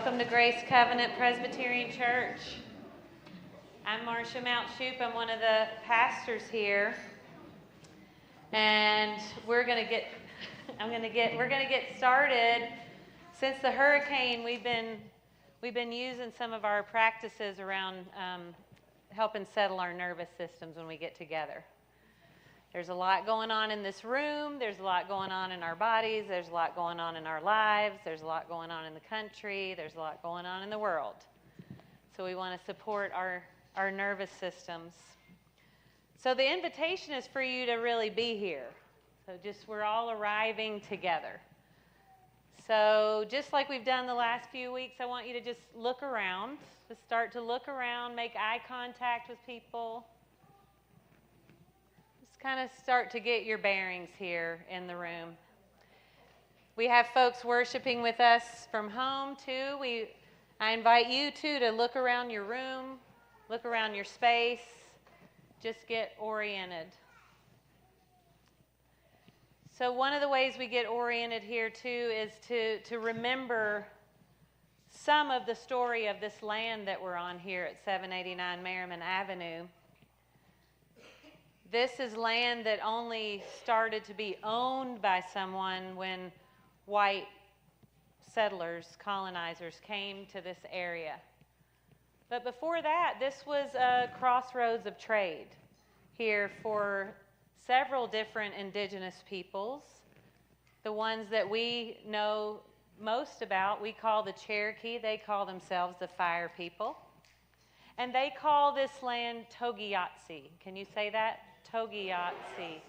Welcome to Grace Covenant Presbyterian Church. I'm Marcia Mount-Shoop. I'm one of the pastors here, and we're going to get started. Since the hurricane, we've been using some of our practices around helping settle our nervous systems when we get together. There's a lot going on in this room. There's a lot going on in our bodies. There's a lot going on in our lives. There's a lot going on in the country. There's a lot going on in the world. So we want to support our nervous systems. So the invitation is for you to really be here. So we're all arriving together. So just like we've done the last few weeks, I want you to just look around. Just start to look around, make eye contact with people. Kind of start to get your bearings here in the room. We have folks worshiping with us from home too. I invite you too to look around your room, look around your space, just get oriented. So one of the ways we get oriented here too is to remember some of the story of this land that we're on here at 789 Merriman Avenue. This is land that only started to be owned by someone when white settlers, colonizers, came to this area. But before that, this was a crossroads of trade here for several different indigenous peoples. The ones that we know most about, we call the Cherokee. They call themselves the Fire People. And they call this land Togiatsi. Can you say that? Togiatsi.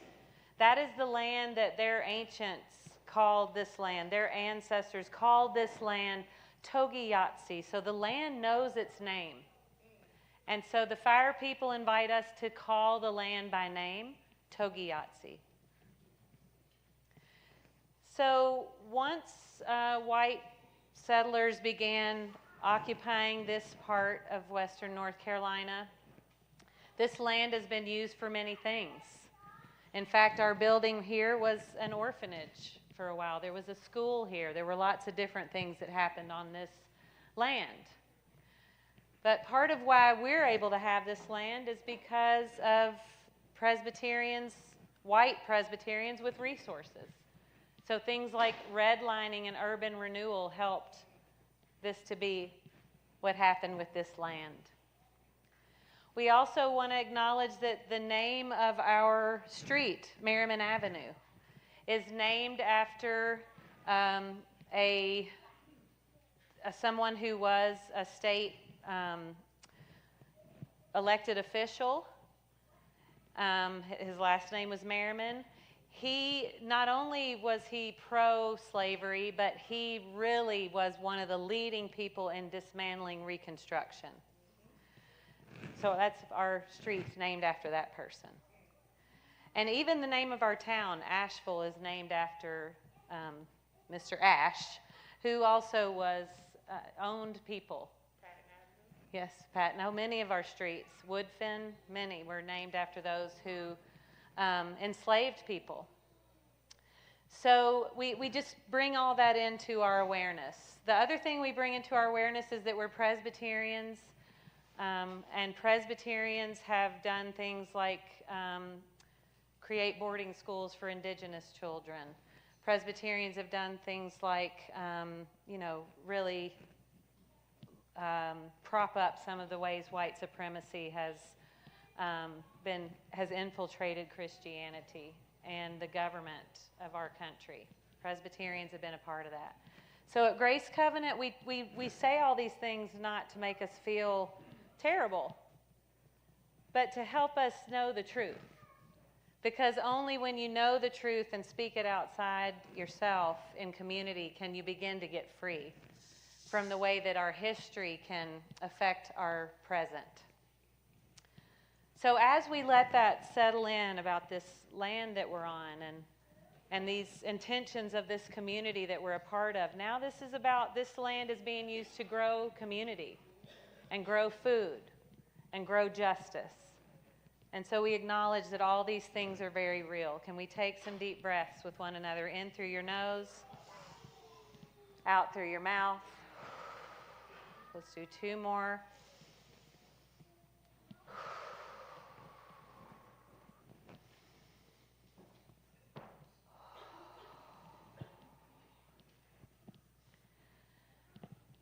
That is the land that their ancients called this land. Their ancestors called this land Togiatsi. So the land knows its name. And so the Fire People invite us to call the land by name, Togiatsi. So once white settlers began occupying this part of western North Carolina, this land has been used for many things. In fact, our building here was an orphanage for a while. There was a school here. There were lots of different things that happened on this land. But part of why we're able to have this land is because of Presbyterians, white Presbyterians with resources. So things like redlining and urban renewal helped this to be what happened with this land. We also want to acknowledge that the name of our street, Merriman Avenue, is named after someone who was a state elected official. His last name was Merriman. Not only was he pro-slavery, but he really was one of the leading people in dismantling Reconstruction. So that's our street's named after that person. And even the name of our town, Asheville, is named after Mr. Ash, who also was owned people. Yes, Pat. No, many of our streets, Woodfin, many were named after those who enslaved people. So we just bring all that into our awareness. The other thing we bring into our awareness is that we're Presbyterians. And Presbyterians have done things like create boarding schools for indigenous children. Presbyterians have done things like, really prop up some of the ways white supremacy has infiltrated Christianity and the government of our country. Presbyterians have been a part of that. So at Grace Covenant, we say all these things not to make us feel terrible, but to help us know the truth. Because only when you know the truth and speak it outside yourself in community can you begin to get free from the way that our history can affect our present. So as we let that settle in about this land that we're on and these intentions of this community that we're a part of, now this land is being used to grow community and grow food, and grow justice. And so we acknowledge that all these things are very real. Can we take some deep breaths with one another? In through your nose, out through your mouth. Let's do 2 more.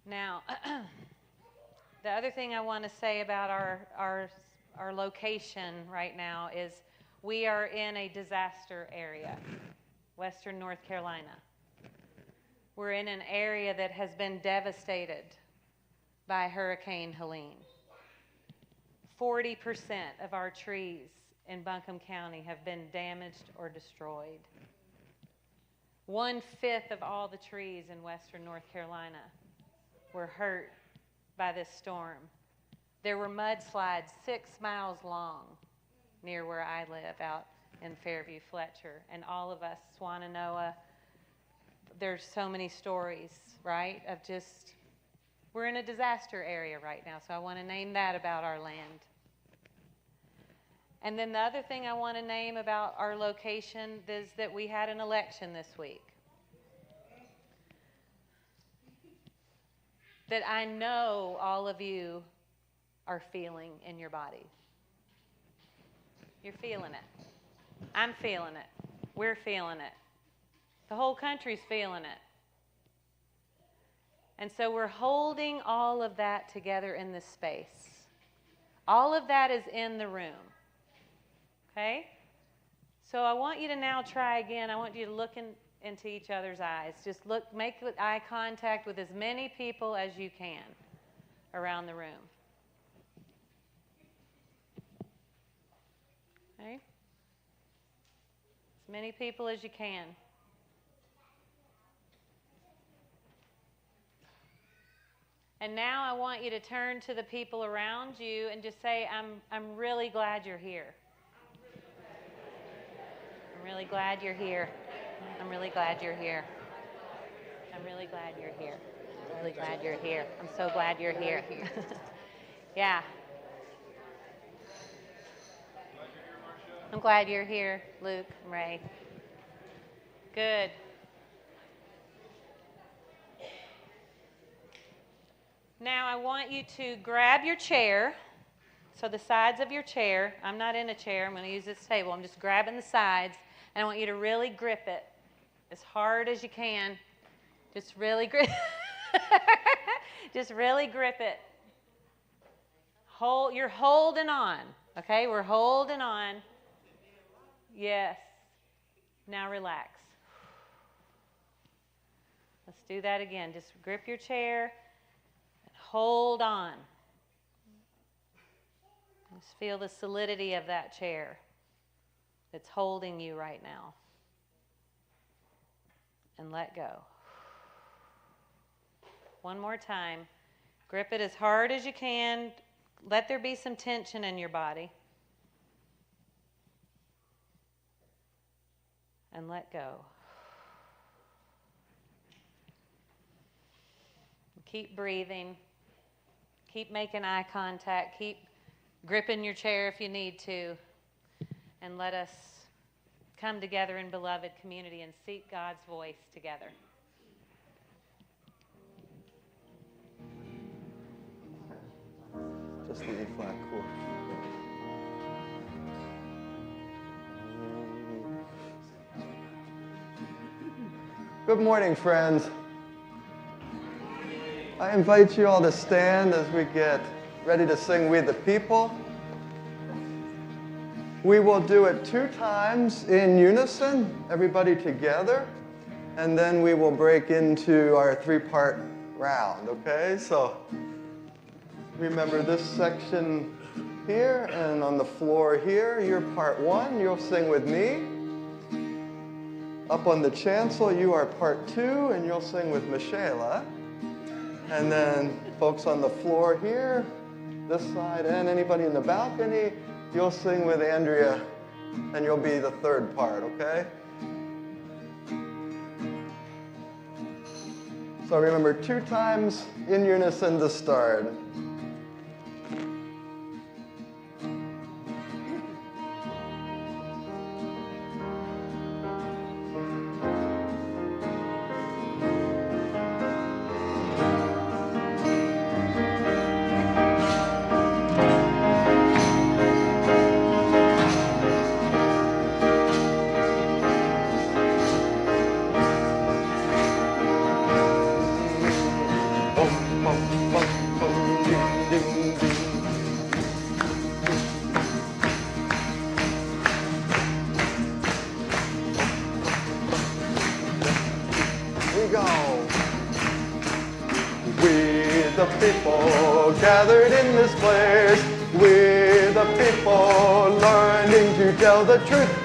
Now, the other thing I want to say about our location right now is we are in a disaster area, Western North Carolina. We're in an area that has been devastated by Hurricane Helene. 40% of our trees in Buncombe County have been damaged or destroyed. 1/5 of all the trees in Western North Carolina were hurt by this storm. There were mudslides 6 miles long near where I live out in Fairview, Fletcher, and all of us, Swannanoa, there's so many stories, right, of just, we're in a disaster area right now, so I want to name that about our land. And then the other thing I want to name about our location is that we had an election this week. That I know all of you are feeling in your body. You're feeling it. I'm feeling it. We're feeling it. The whole country's feeling it. And so we're holding all of that together in this space. All of that is in the room. Okay? So I want you to now try again. I want you to look into each other's eyes. Just look, make eye contact with as many people as you can around the room. Okay? As many people as you can. And now I want you to turn to the people around you and just say, I'm really glad you're here. I'm really glad you're here. I'm really glad you're here. I'm really glad you're here. I'm really glad you're here. I'm so glad you're here. Yeah. I'm glad you're here, Luke and Ray. Good. Now I want you to grab your chair. So the sides of your chair. I'm not in a chair. I'm going to use this table. I'm just grabbing the sides. And I want you to really grip it as hard as you can. Just really grip. Just really grip it. You're holding on. Okay, we're holding on. Yes. Now relax. Let's do that again. Just grip your chair and hold on. Just feel the solidity of that chair that's holding you right now. And let go. One more time. Grip it as hard as you can. Let there be some tension in your body. And let go. Keep breathing. Keep making eye contact. Keep gripping your chair if you need to. And let us come together in beloved community and seek God's voice together. Just the E-flat chord. Good morning, friends. I invite you all to stand as we get ready to sing We the People. We will do it 2 times in unison, everybody together, and then we will break into our 3-part round, okay? So remember this section here, and on the floor here, you're part 1, you'll sing with me. Up on the chancel, you are part 2, and you'll sing with Michaela. And then folks on the floor here, this side, and anybody in the balcony, you'll sing with Andrea, and you'll be the 3rd part, okay? So remember, 2 times in unison to start. We're the people learning to tell the truth.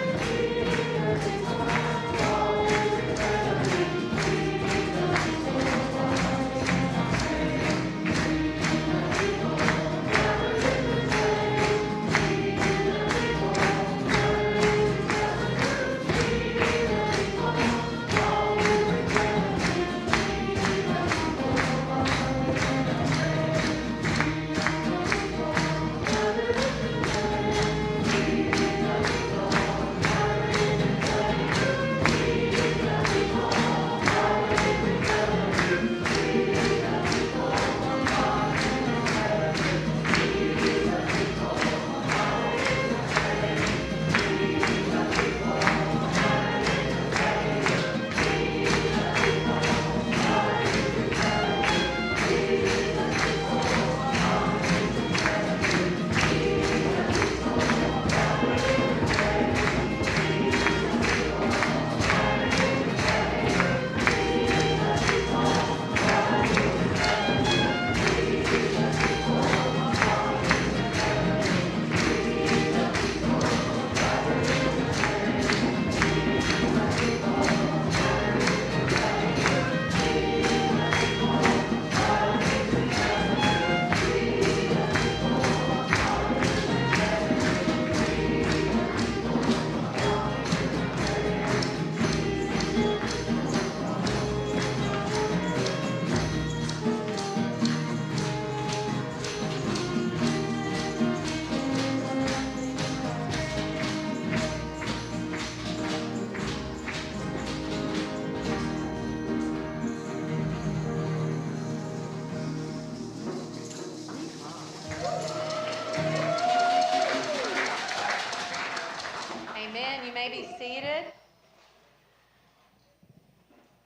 Amen. You may be seated.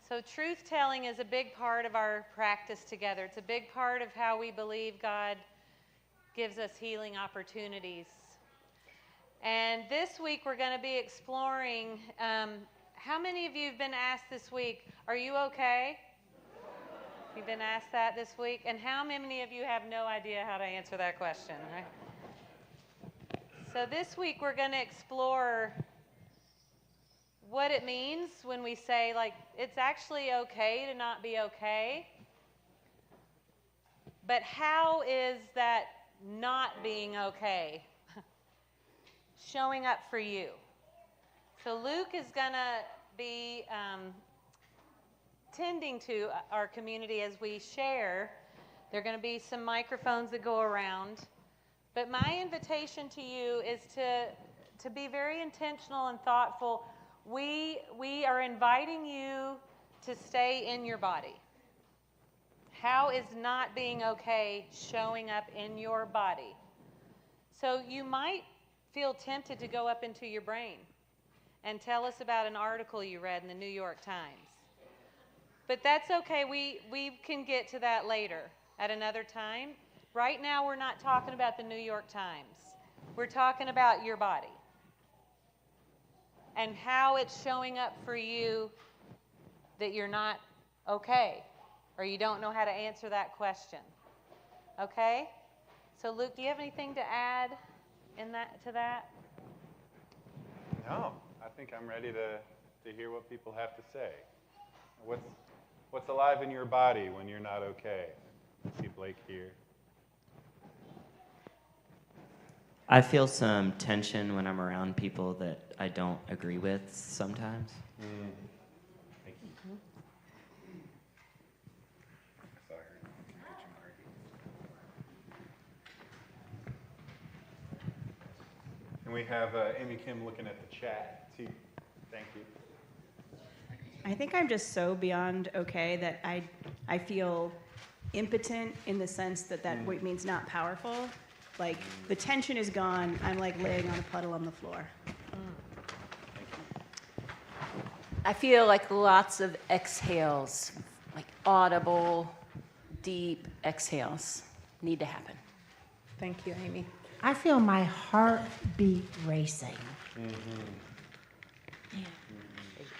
So truth-telling is a big part of our practice together. It's a big part of how we believe God gives us healing opportunities. And this week we're going to be exploring, how many of you have been asked this week, are you okay? You've been asked that this week? And how many of you have no idea how to answer that question, right? So this week we're going to explore what it means when we say, like, it's actually okay to not be okay. But how is that not being okay showing up for you? So Luke is going to be tending to our community as we share. There are going to be some microphones that go around. But my invitation to you is to be very intentional and thoughtful. We are inviting you to stay in your body. How is not being okay showing up in your body? So you might feel tempted to go up into your brain and tell us about an article you read in the New York Times. But that's okay. We can get to that later at another time. Right now we're not talking about the New York Times. We're talking about your body and how it's showing up for you that you're not okay or you don't know how to answer that question. Okay? So Luke, do you have anything to add to that? No, I think I'm ready to hear what people have to say. What's alive in your body when you're not okay? I see Blake here. I feel some tension when I'm around people that I don't agree with sometimes. Thank you. And we have Amy Kim looking at the chat. Thank you. I think I'm just so beyond okay that I feel impotent in the sense that word means not powerful. Like, the tension is gone. I'm like laying on a puddle on the floor. I feel like lots of exhales, like audible, deep exhales need to happen. Thank you, Amy. I feel my heartbeat racing. Thank you. Just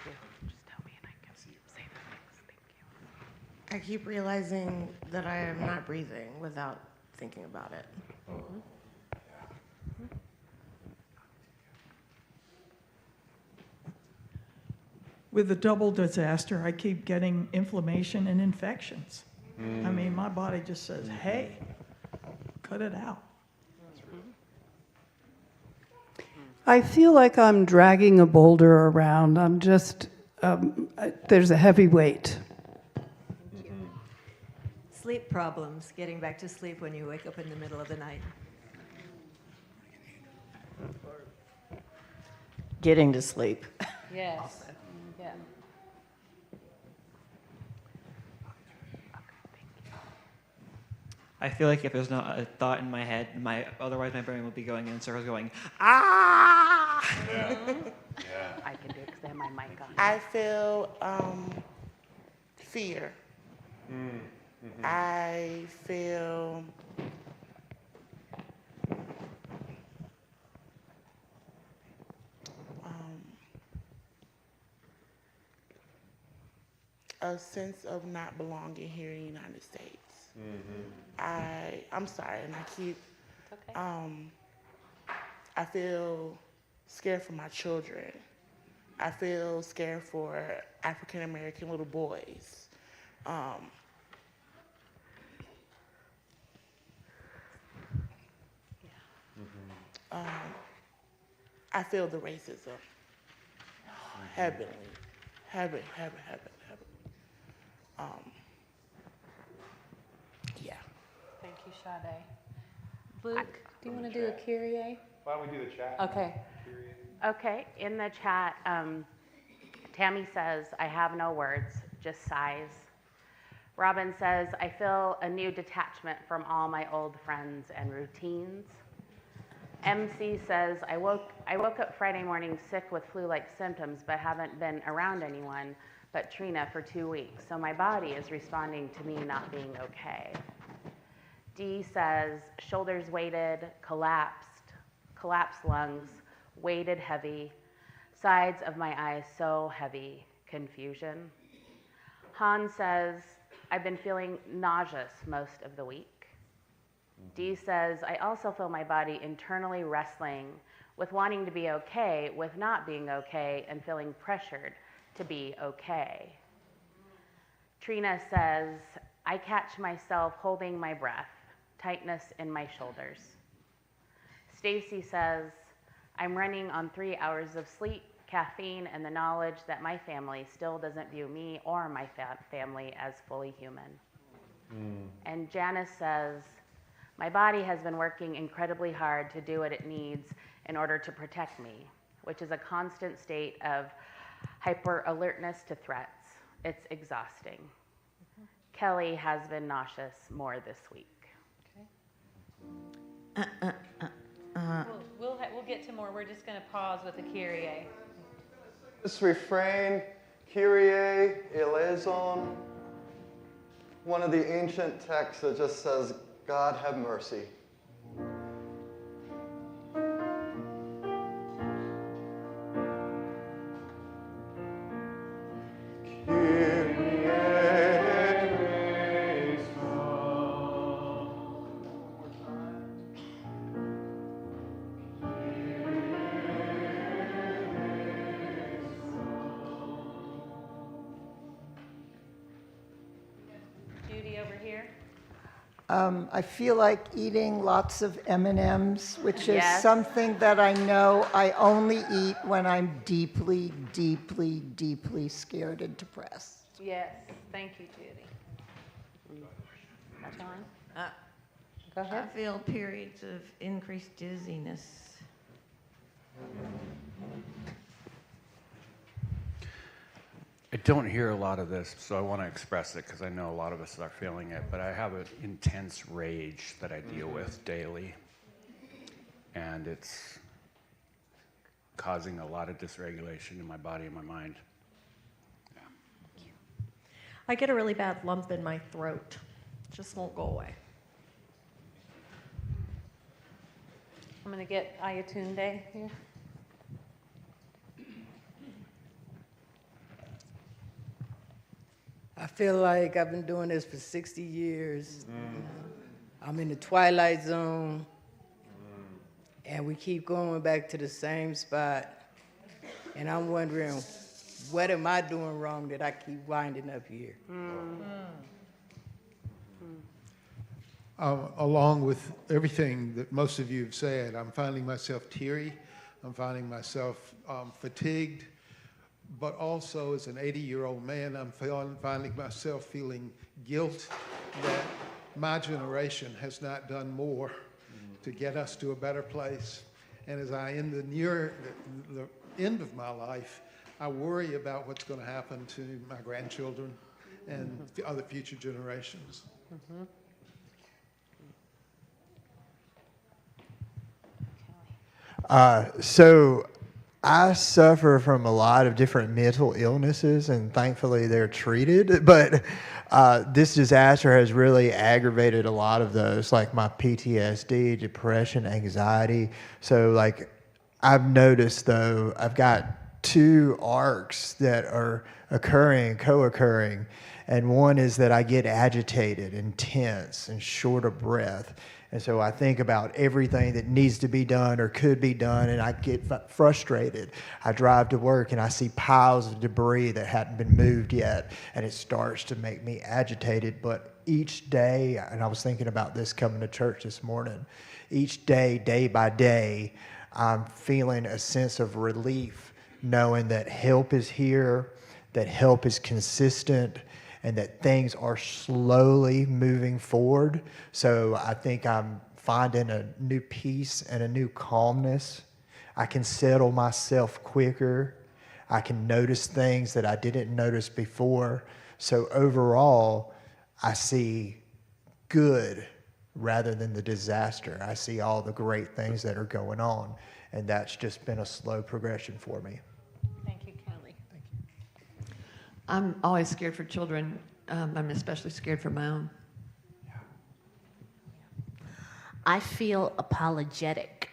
tell me and I can say the things. Thank you. I keep realizing that I am not breathing without thinking about it. with the double disaster, I keep getting inflammation and infections. I mean, my body just says, hey, cut it out. I feel like I'm dragging a boulder around. I'm just, there's a heavy weight. Sleep problems, getting back to sleep when you wake up in the middle of the night. Getting to sleep. Yes. Yeah. I feel like if there's not a thought in my head, otherwise my brain will be going in circles going, ah! Yeah. I can do it because I have my mic on. I feel fear. I feel a sense of not belonging here in the United States. I'm sorry, and I keep, I feel scared for my children. I feel scared for African American little boys. I feel the racism. Heavily. Yeah. Thank you, Sade. Luke, do you want to do a Kyrie? Why don't we do the chat? Okay. Okay, in the chat, Tammy says, I have no words, just sighs. Robin says, I feel a new detachment from all my old friends and routines. MC says, I woke up Friday morning sick with flu-like symptoms, but haven't been around anyone but Trina for 2 weeks, so my body is responding to me not being okay. D says, shoulders weighted, collapsed lungs, weighted heavy, sides of my eyes so heavy, confusion. Han says, I've been feeling nauseous most of the week. D says, I also feel my body internally wrestling with wanting to be okay, with not being okay, and feeling pressured to be okay. Trina says, I catch myself holding my breath, tightness in my shoulders. Stacy says, I'm running on 3 hours of sleep, caffeine, and the knowledge that my family still doesn't view me or my family as fully human. And Janice says, my body has been working incredibly hard to do what it needs in order to protect me, which is a constant state of hyper alertness to threats. It's exhausting. Kelly has been nauseous more this week. We'll get to more. We're just going to pause with the Kyrie. This refrain, Kyrie eleison, one of the ancient texts that just says, God have mercy. Judy over here. I feel like eating lots of M&Ms, which is Yes. something that I know I only eat when I'm deeply, deeply, deeply scared and depressed. Yes. Thank you, Judy. John? Go I ahead. feel periods of increased dizziness. I don't hear a lot of this, so I want to express it because I know a lot of us are feeling it, but I have an intense rage that I deal with daily. And it's causing a lot of dysregulation in my body and my mind. I get a really bad lump in my throat. It just won't go away. I'm going to get Ayatunde here. I feel like I've been doing this for 60 years. I'm in the twilight zone, and we keep going back to the same spot. And I'm wondering, what am I doing wrong that I keep winding up here? Along with everything that most of you have said, I'm finding myself teary. I'm finding myself fatigued. But also, as an 80-year-old man, I'm finding myself feeling guilt that my generation has not done more to get us to a better place. And as I end the end of my life, I worry about what's going to happen to my grandchildren and the other future generations. So I suffer from a lot of different mental illnesses, and thankfully they're treated. But this disaster has really aggravated a lot of those, like my PTSD, depression, anxiety. So like I've noticed, though, I've got 2 arcs that are co-occurring. And one is that I get agitated and tense and short of breath. And so I think about everything that needs to be done or could be done, and I get frustrated. I drive to work and I see piles of debris that hadn't been moved yet, and it starts to make me agitated. But each day, and I was thinking about this coming to church this morning, each day, day by day, I'm feeling a sense of relief, knowing that help is here, that help is consistent, and that things are slowly moving forward. So I think I'm finding a new peace and a new calmness. I can settle myself quicker. I can notice things that I didn't notice before. So overall, I see good rather than the disaster. I see all the great things that are going on, and that's just been a slow progression for me. I'm always scared for children. I'm especially scared for my own. I feel apologetic.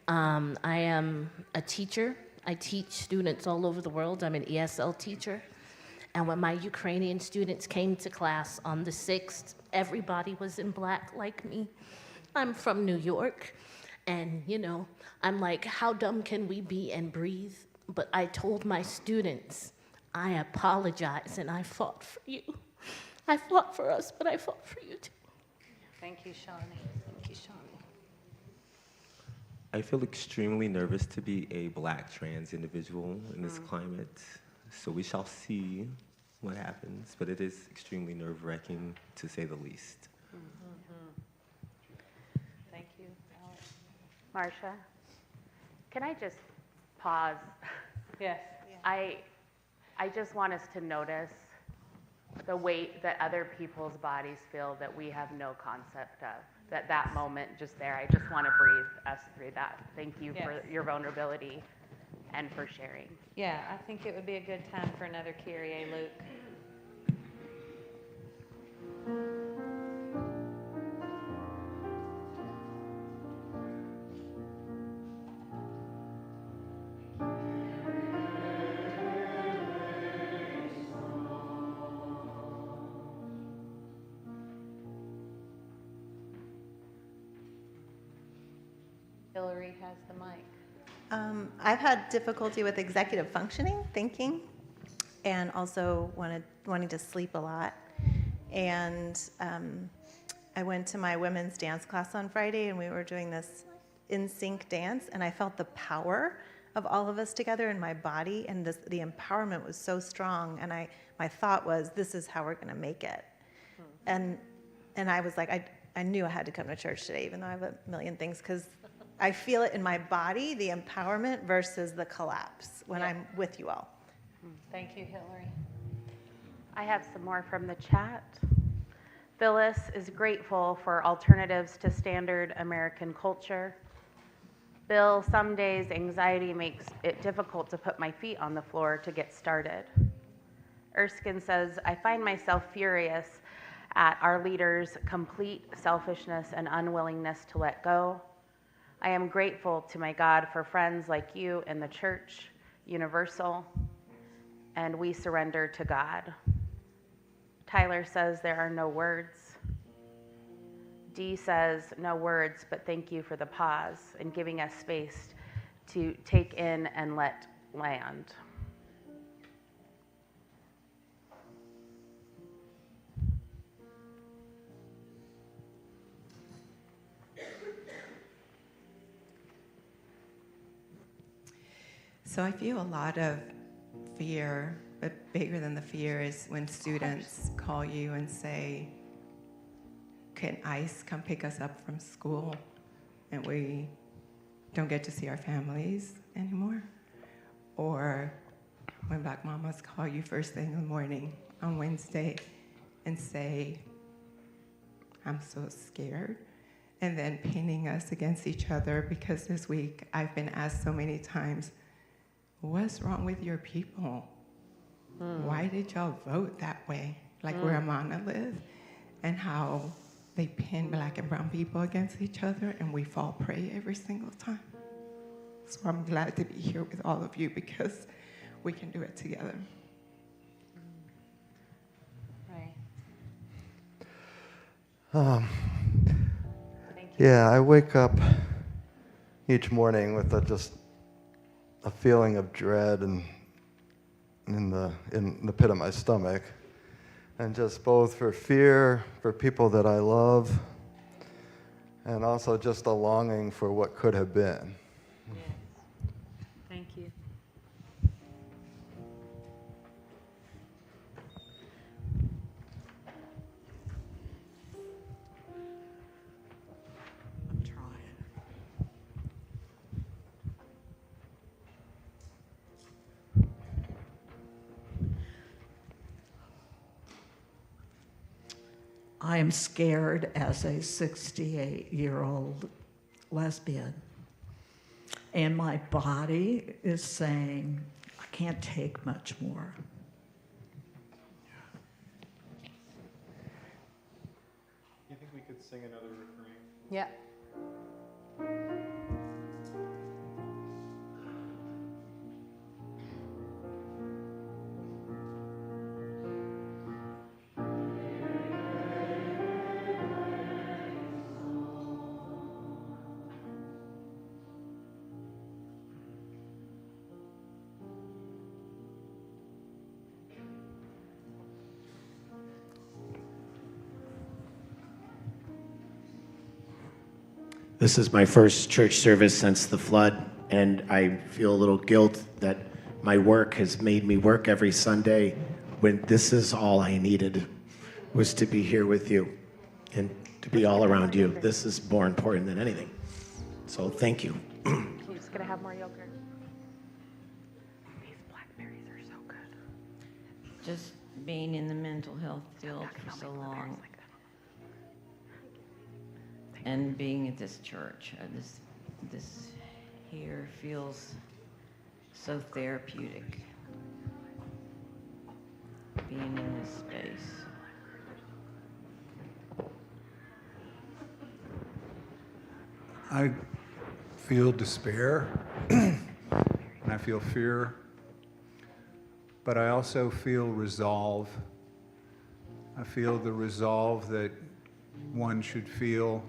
I am a teacher. I teach students all over the world. I'm an ESL teacher. And when my Ukrainian students came to class on the 6th, everybody was in black like me. I'm from New York. And, you know, I'm like, how dumb can we be and breathe? But I told my students, I apologize, and I fought for you. I fought for us, but I fought for you too. Thank you, Shawnee. Thank you, Shawnee. I feel extremely nervous to be a Black trans individual in this climate. So we shall see what happens, but it is extremely nerve-wracking, to say the least. Thank you, Alex. Marsha, can I just pause? Yes. I just want us to notice the weight that other people's bodies feel that we have no concept of. That moment just there, I just want to breathe us through that. Thank you for your vulnerability and for sharing. Yeah, I think it would be a good time for another Kyrie, Luke. Hillary has the mic. I've had difficulty with executive functioning, thinking, and also wanting to sleep a lot. And I went to my women's dance class on Friday, and we were doing this in-sync dance, and I felt the power of all of us together in my body, and the empowerment was so strong. And my thought was, this is how we're going to make it. And I was like, I knew I had to come to church today, even though I have a million things, because I feel it in my body, the empowerment versus the collapse when I'm with you all. Thank you, Hillary. I have some more from the chat. Phyllis is grateful for alternatives to standard American culture. Bill, some days anxiety makes it difficult to put my feet on the floor to get started. Erskine says, I find myself furious at our leaders' complete selfishness and unwillingness to let go. I am grateful to my God for friends like you in the church, Universal, and we surrender to God. Tyler says there are no words. Dee says no words, but thank you for the pause and giving us space to take in and let land. So I feel a lot of fear, but bigger than the fear is when students call you and say, can ICE come pick us up from school? And we don't get to see our families anymore. Or when Black mamas call you first thing in the morning on Wednesday and say, I'm so scared. And then pinning us against each other, because this week I've been asked so many times, what's wrong with your people? Why did y'all vote that way? Like we're a monolith, and how they pin Black and brown people against each other and we fall prey every single time. So I'm glad to be here with all of you because we can do it together. Right. Yeah, I wake up each morning with just a feeling of dread and in the pit of my stomach, and just both for fear for people that I love, and also just a longing for what could have been. Yes. Thank you. I'm trying. I am scared as a 68-year-old lesbian. And my body is saying, I can't take much more. You think we could sing another refrain? Yeah. This is my first church service since the flood, and I feel a little guilt that my work has made me work every Sunday when this is all I needed, was to be here with you and to be all around you. This is more important than anything. So thank you. You're just gonna have more yogurt. These blackberries are so good. Just being in the mental health field for so long, and being at this church, this here feels so therapeutic. Being in this space. I feel despair and I feel fear, but I also feel resolve. I feel the resolve that one should feel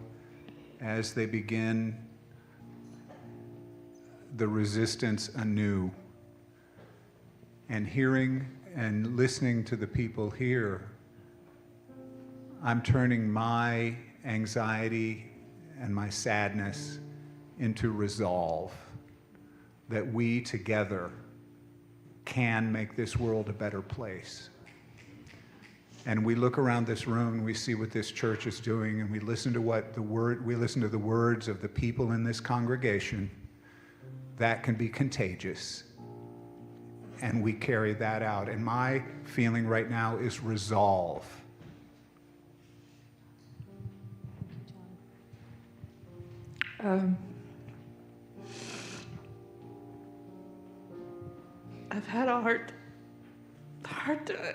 as they begin the resistance anew. And hearing and listening to the people here, I'm turning my anxiety and my sadness into resolve that we together can make this world a better place. And we look around this room and we see what this church is doing, and we listen to the words of the people in this congregation. That can be contagious. And we carry that out. And my feeling right now is resolve. I've had a hard time.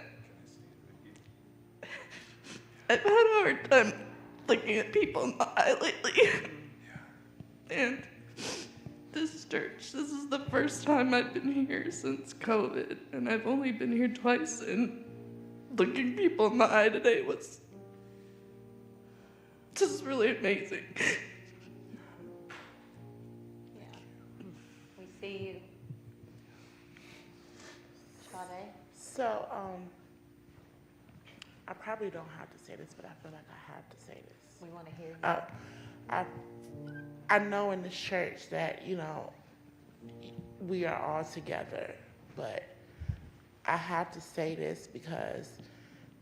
I've had a hard time looking at people in the eye lately. And this church, this is the first time I've been here since COVID, and I've only been here twice, and looking people in the eye today was just really amazing. Yeah. We see you. Sade? So, I probably don't have to say this, but I feel like I have to say this. We want to hear you. I know in this church that, we are all together. But I have to say this because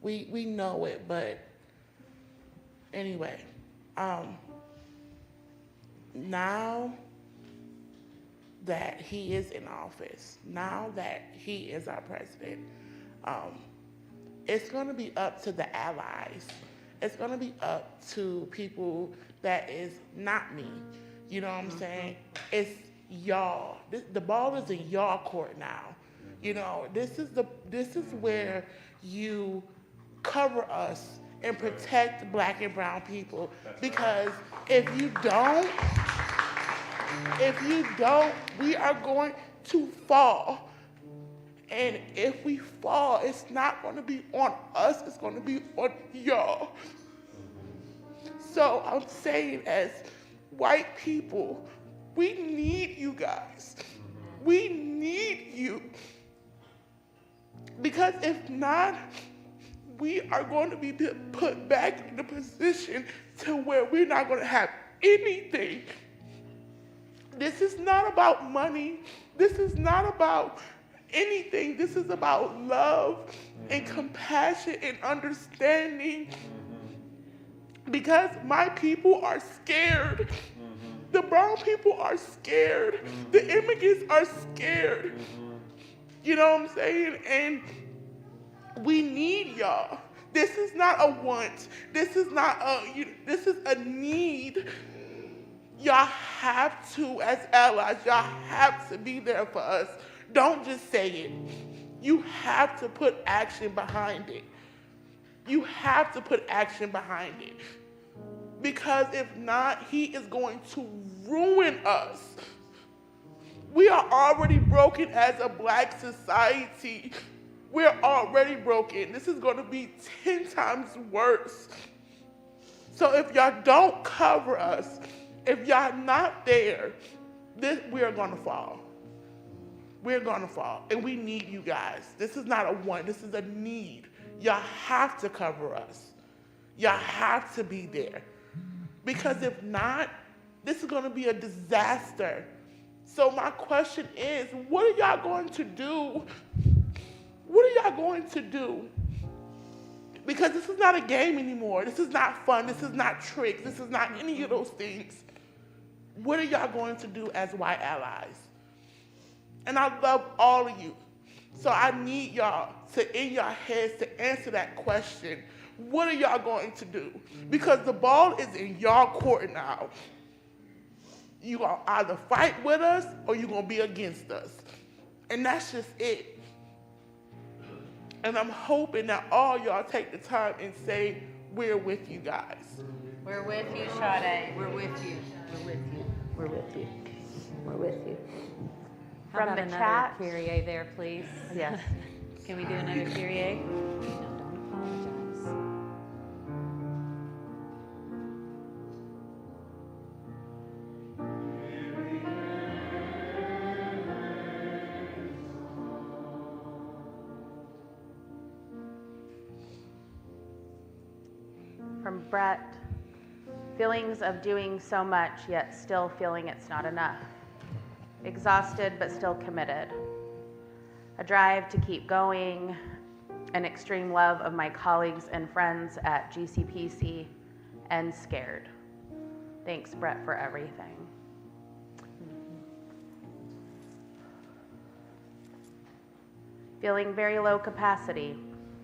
we know it, but anyway, now that he is in office, now that he is our president, it's going to be up to the allies. It's going to be up to people that is not me. You know what I'm saying? It's y'all. The ball is in y'all court now. You know, this is where you cover us and protect Black and brown people. Because if you don't, we are going to fall. And if we fall, it's not going to be on us, it's going to be on y'all. So I'm saying, as white people, we need you guys. We need you. Because if not, we are going to be put back in the position to where we're not going to have anything. This is not about money. This is not about anything. This is about love and compassion and understanding. Because my people are scared. The brown people are scared. The immigrants are scared. You know what I'm saying? And we need y'all. This is not a want. This is not this is a need. Y'all have to, as allies, y'all have to be there for us. Don't just say it. You have to put action behind it. You have to put action behind it. Because if not, he is going to ruin us. We are already broken as a Black society. We're already broken. This is going to be 10 times worse. So if y'all don't cover us, if y'all not there, we are going to fall. We're going to fall. And we need you guys. This is not a want. This is a need. Y'all have to cover us. Y'all have to be there. Because if not, this is going to be a disaster. So my question is, what are y'all going to do? What are y'all going to do? Because this is not a game anymore. This is not fun. This is not tricks. This is not any of those things. What are y'all going to do as white allies? And I love all of you. So I need y'all to, in your heads, to answer that question. What are y'all going to do? Because the ball is in y'all court now. You gonna either fight with us or you're gonna be against us. And that's just it. And I'm hoping that all y'all take the time and say, we're with you guys. We're with you, Sade. We're with you. We're with you. We're with you. We're with you. How From about the another chat, Kyrie there, please? Yes. Can we do another Kyrie? No, don't apologize. From Brett, feelings of doing so much, yet still feeling it's not enough. Exhausted, but still committed. A drive to keep going, an extreme love of my colleagues and friends at GCPC, and scared. Thanks, Brett, for everything. Feeling very low capacity,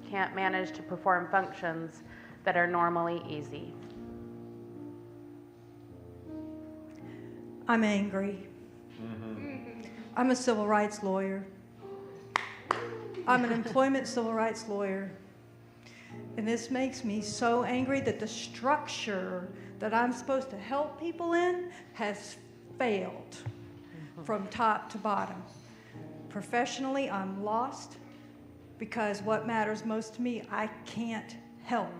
can't manage to perform functions that are normally easy. I'm angry. I'm a civil rights lawyer. I'm an employment civil rights lawyer. And this makes me so angry that the structure that I'm supposed to help people in has failed from top to bottom. Professionally, I'm lost because what matters most to me, I can't help.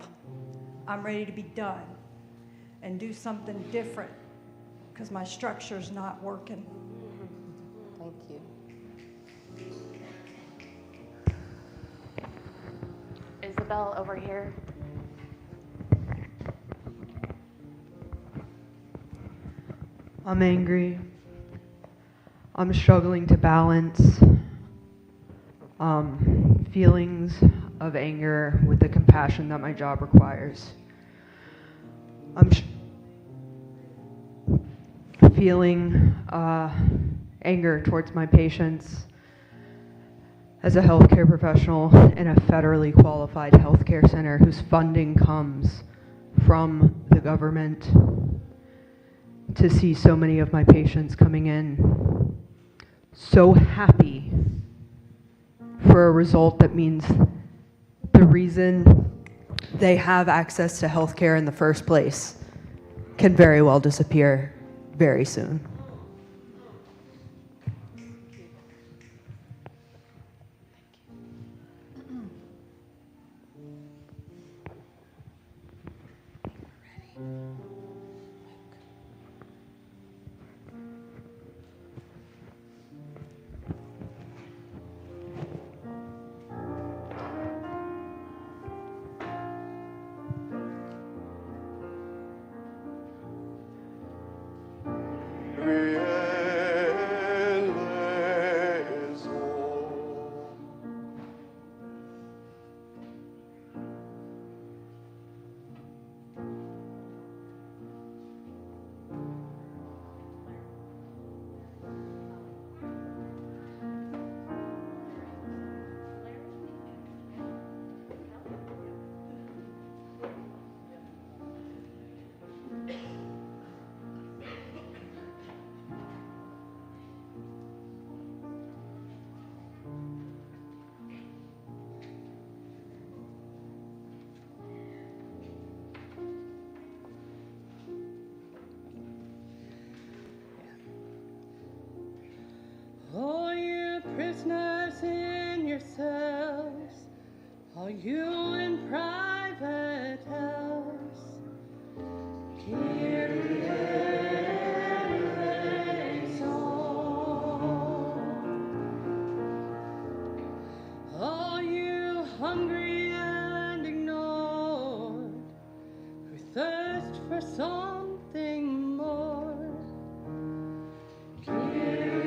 I'm ready to be done and do something different because my structure's not working. Thank you. Isabel, over here. I'm angry. I'm struggling to balance feelings of anger with the compassion that my job requires. I'm feeling anger towards my patients as a healthcare professional in a federally qualified healthcare center whose funding comes from the government, to see so many of my patients coming in so happy for a result that means the reason they have access to healthcare in the first place can very well disappear very soon. All you prisoners in yourselves, all you in private house, Kyrie eleison. All you hungry and ignored, who thirst for something more, Kyrie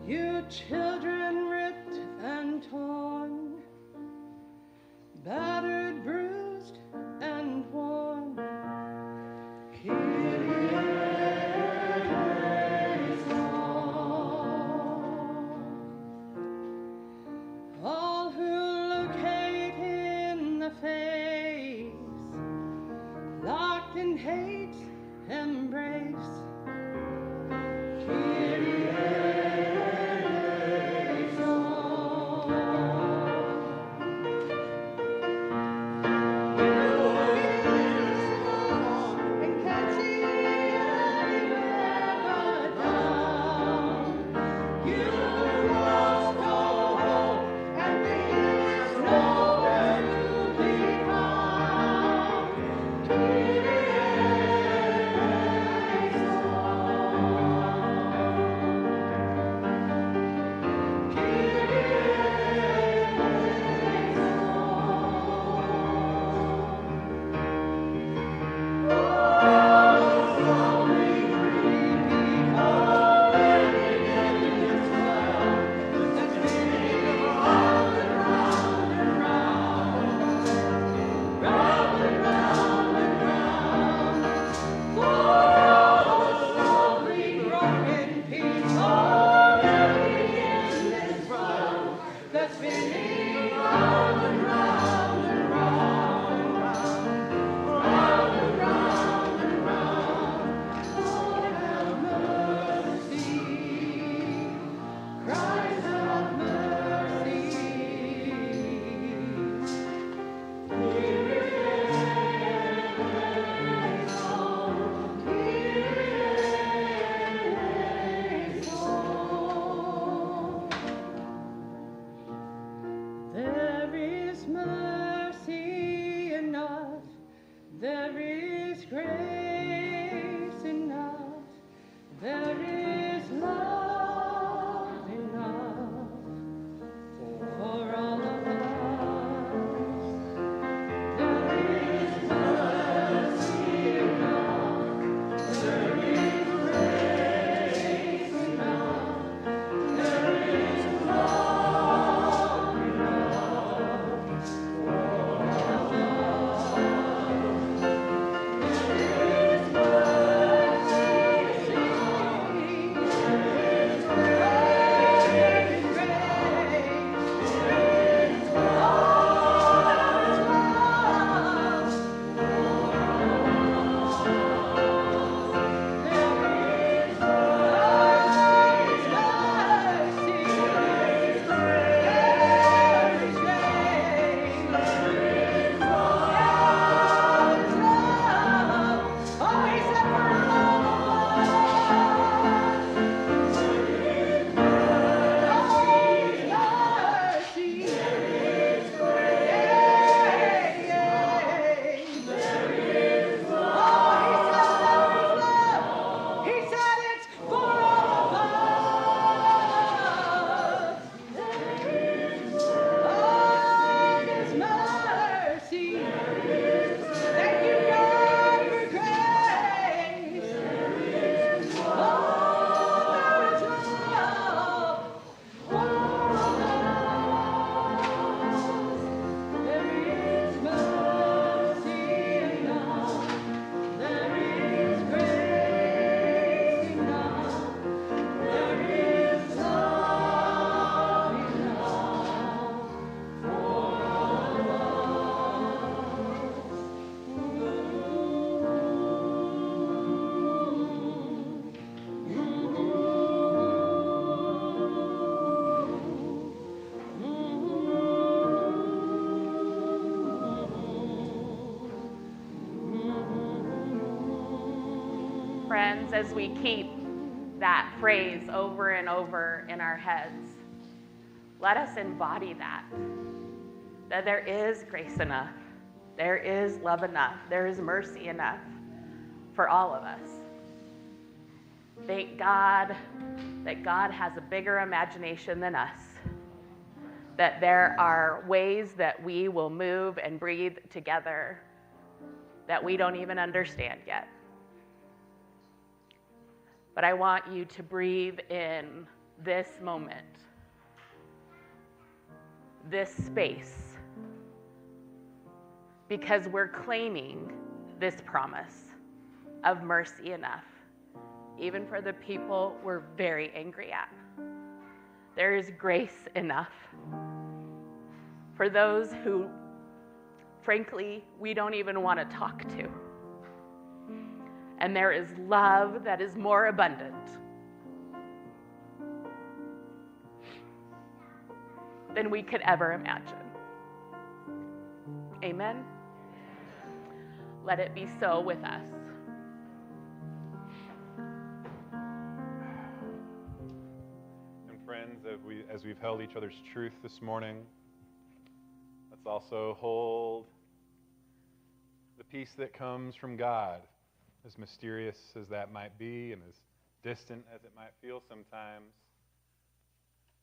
You children ripped and torn, battered, bruised, and worn, Kyrie eleison. All who look hate in the face, locked in hate's embrace, Kyrie friends, as we keep that phrase over and over in our heads, let us embody that there is grace enough, there is love enough, there is mercy enough for all of us. Thank God that God has a bigger imagination than us, that there are ways that we will move and breathe together that we don't even understand yet. But I want you to breathe in this moment, this space, because we're claiming this promise of mercy enough, even for the people we're very angry at. There is grace enough for those who, frankly, we don't even want to talk to. And there is love that is more abundant than we could ever imagine. Amen? Let it be so with us. And friends, as we've held each other's truth this morning, let's also hold the peace that comes from God, as mysterious as that might be and as distant as it might feel sometimes.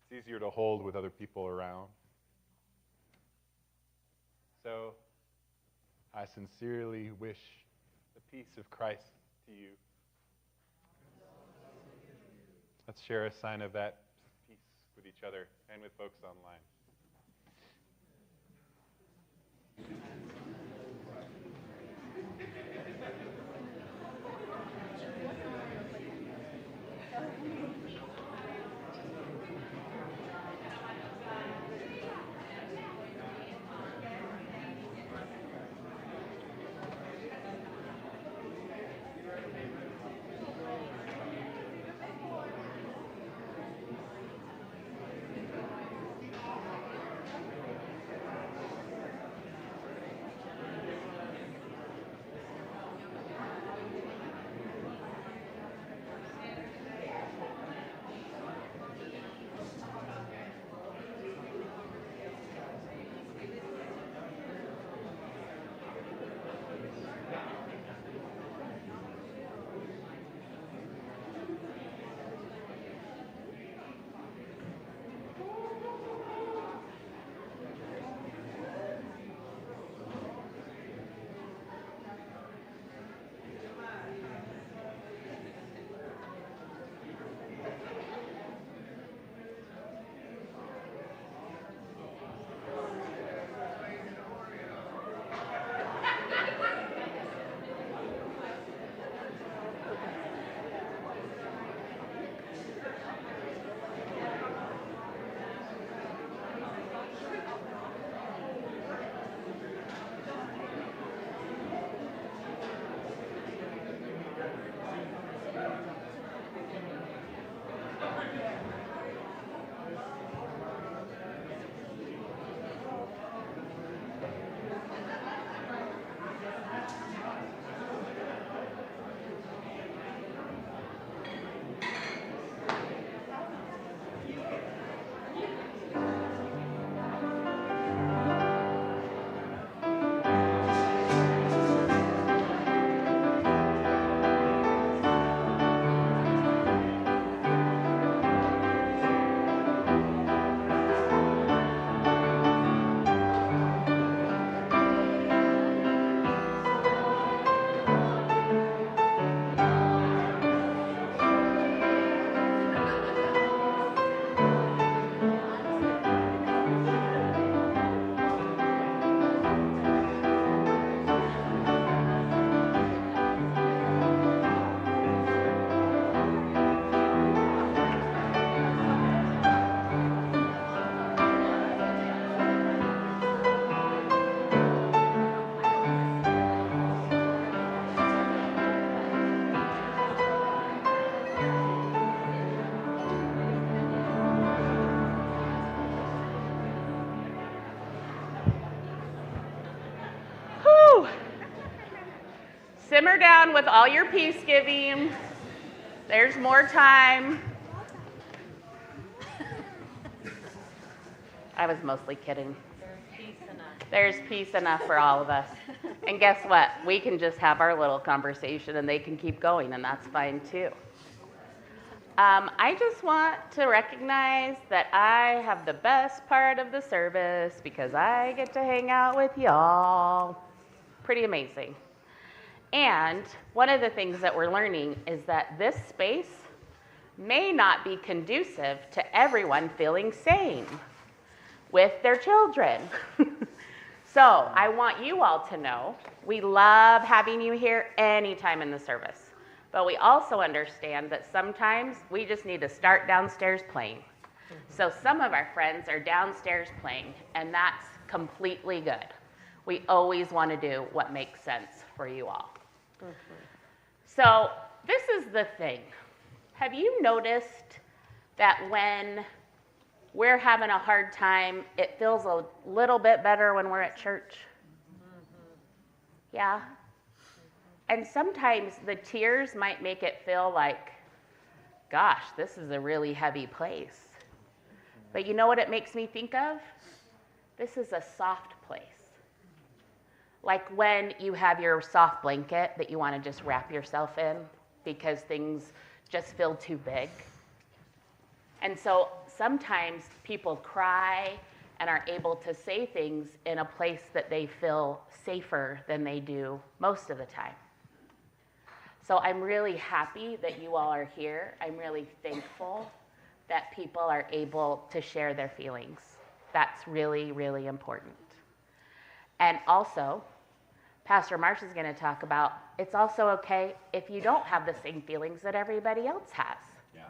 It's easier to hold with other people around. So, I sincerely wish the peace of Christ to you. Let's share a sign of that peace with each other and with folks online. Simmer down with all your peace giving. There's more time. I was mostly kidding. There's peace enough for all of us. And guess what? We can just have our little conversation and they can keep going, and that's fine too. I just want to recognize that I have the best part of the service because I get to hang out with y'all. Pretty amazing. And one of the things that we're learning is that this space may not be conducive to everyone feeling sane with their children. So I want you all to know we love having you here anytime in the service. But we also understand that sometimes we just need to start downstairs playing. So some of our friends are downstairs playing, and that's completely good. We always want to do what makes sense for you all. So this is the thing. Have you noticed that when we're having a hard time, it feels a little bit better when we're at church? Yeah? And sometimes the tears might make it feel like, gosh, this is a really heavy place. But you know what it makes me think of? This is a soft place. Like when you have your soft blanket that you want to just wrap yourself in because things just feel too big. And so sometimes people cry and are able to say things in a place that they feel safer than they do most of the time. So I'm really happy that you all are here. I'm really thankful that people are able to share their feelings. That's really, really important. And also, Pastor Marsh is going to talk about it's also okay if you don't have the same feelings that everybody else has. Yeah.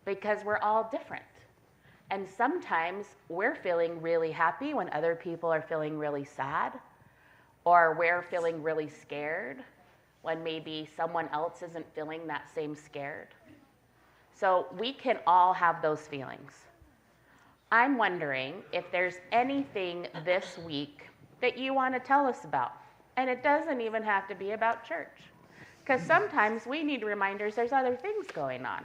Because we're all different. And sometimes we're feeling really happy when other people are feeling really sad, or we're feeling really scared when maybe someone else isn't feeling that same scared. So we can all have those feelings. I'm wondering if there's anything this week that you want to tell us about. And it doesn't even have to be about church. Because sometimes we need reminders there's other things going on.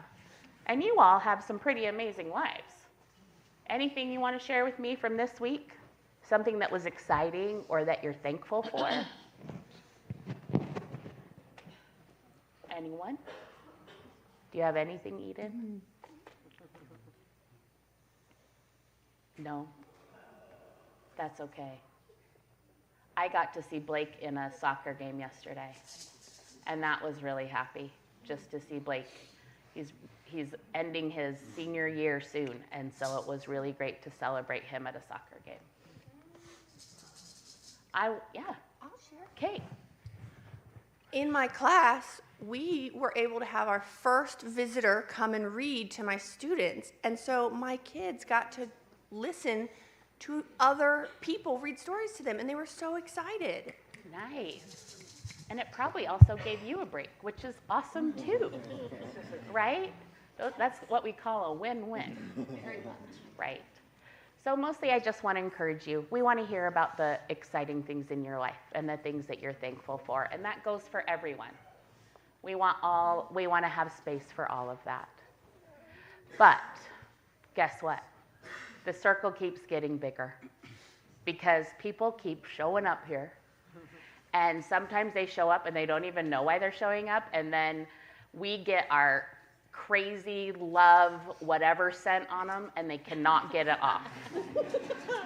And you all have some pretty amazing lives. Anything you want to share with me from this week? Something that was exciting or that you're thankful for? Anyone? Do you have anything, Eden? No? That's okay. I got to see Blake in a soccer game yesterday, and that was really happy, just to see Blake. He's ending his senior year soon, and so it was really great to celebrate him at a soccer game. I'll share. Kate. In my class, we were able to have our first visitor come and read to my students, and so my kids got to listen to other people read stories to them, and they were so excited. Nice. And it probably also gave you a break, which is awesome too, right? That's what we call a win-win, right? So mostly I just want to encourage you. We want to hear about the exciting things in your life and the things that you're thankful for, and that goes for everyone. We want to have space for all of that. But guess what? The circle keeps getting bigger because people keep showing up here. And sometimes they show up and they don't even know why they're showing up. And then we get our crazy love whatever scent on them and they cannot get it off.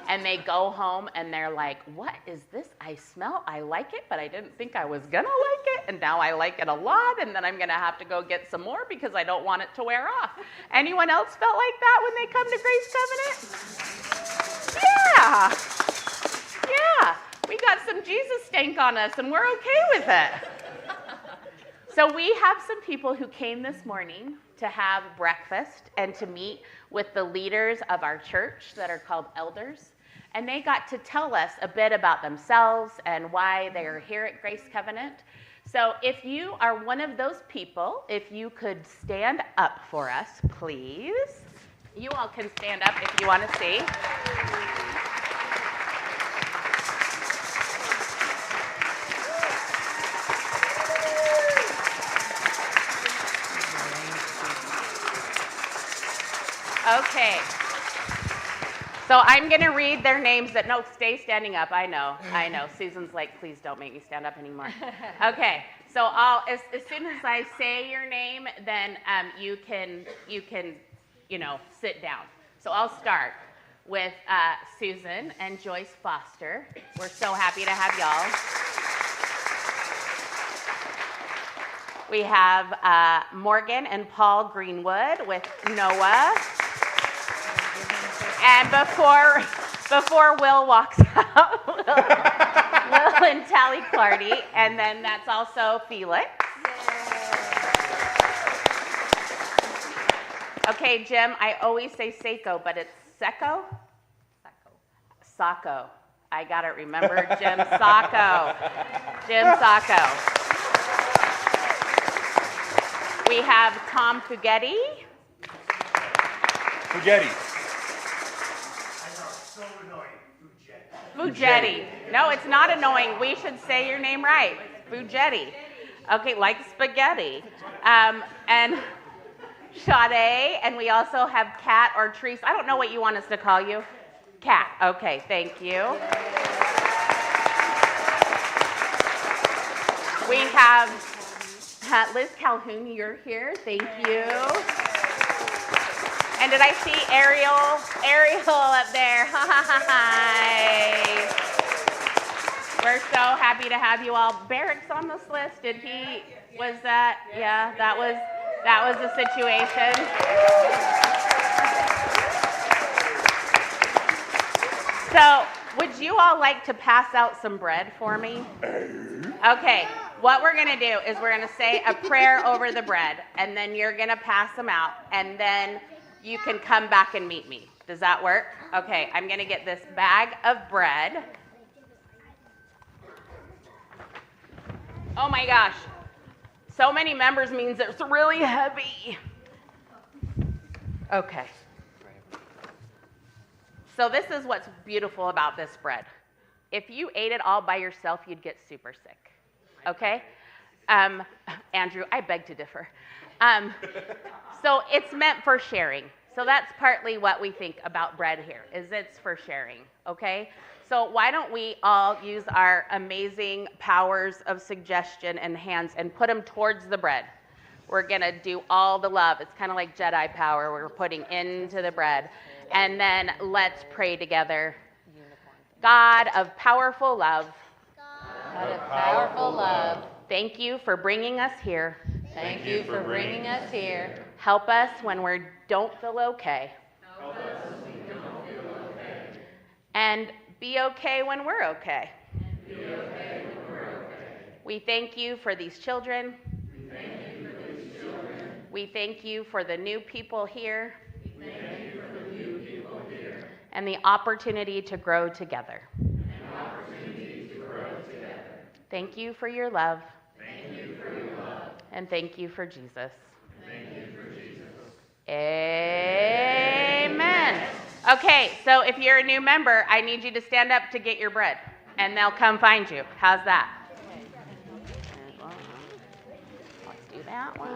And they go home and they're like, what is this I smell? I like it, but I didn't think I was gonna like it. And now I like it a lot. And then I'm gonna have to go get some more because I don't want it to wear off. Anyone else felt like that when they come to Grace Covenant? Yeah. Yeah. We got some Jesus stank on us and we're okay with it. So we have some people who came this morning to have breakfast and to meet with the leaders of our church that are called elders. And they got to tell us a bit about themselves and why they are here at Grace Covenant. So if you are one of those people, if you could stand up for us, please. You all can stand up if you want to see. Okay. So I'm going to read their names that, no, stay standing up. I know. Susan's like, please don't make me stand up anymore. Okay. So as soon as I say your name, then you can, sit down. So I'll start with Susan and Joyce Foster. We're so happy to have y'all. We have Morgan and Paul Greenwood with Noah. And before Will walks out, Will and Tally Clardy, and then that's also Felix. Okay, Jim, I always say Seiko, but it's Seco? Sacco. I got it, remember? Jim Sacco. Jim Sacco. We have Tom Fugetti. Fugetti. No, it's not annoying. We should say your name right. Fugetti. Okay, like spaghetti. And Sade, and we also have Kat or Treese. I don't know what you want us to call you. Kat. Okay, thank you. We have Liz Calhoun, you're here. Thank you. And did I see Ariel up there? Hi. We're so happy to have you all. Barrick's on this list. Was that? Yeah, that was the situation. So, would you all like to pass out some bread for me? Okay, what we're going to do is we're going to say a prayer over the bread, and then you're going to pass them out, and then you can come back and meet me. Does that work? Okay, I'm going to get this bag of bread. Oh my gosh. So many members means it's really heavy. Okay. So this is what's beautiful about this bread. If you ate it all by yourself, you'd get super sick. Okay? Andrew, I beg to differ. So it's meant for sharing. So that's partly what we think about bread here, is it's for sharing, okay? So why don't we all use our amazing powers of suggestion and hands and put them towards the bread. We're going to do all the love. It's kind of like Jedi power we're putting into the bread. And then let's pray together. God of powerful love. God of powerful love. Thank you for bringing us here. Thank you for bringing us here. Help us when we don't feel okay. And be okay when we're okay. We thank you for these children. We thank you for the new people here. And the opportunity to grow together. Thank you for your love. And thank you for Jesus. Amen. Okay, so if you're a new member, I need you to stand up to get your bread, and they'll come find you. How's that? Let's do that one.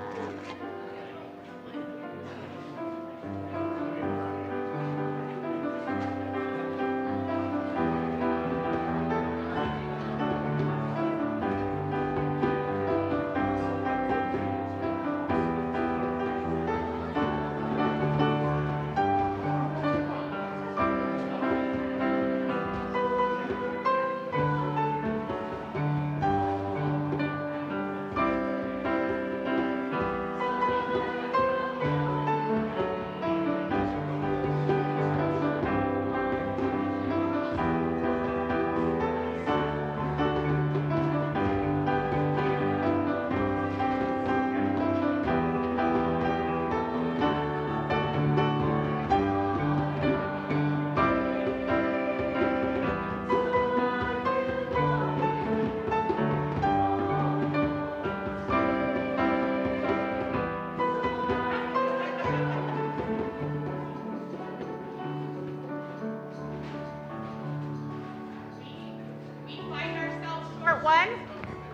One,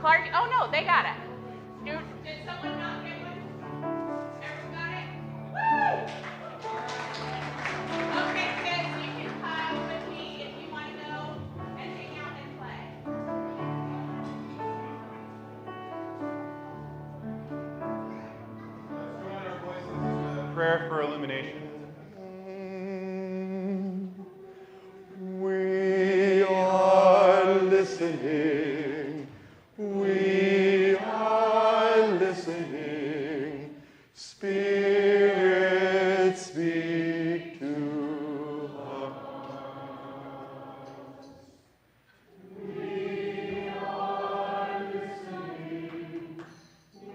Clark. Oh no, they got it. Did someone not get one? Everyone got it? Woo! prayer for illumination. We are listening. We are listening. Spirit, speak to our hearts. We are listening.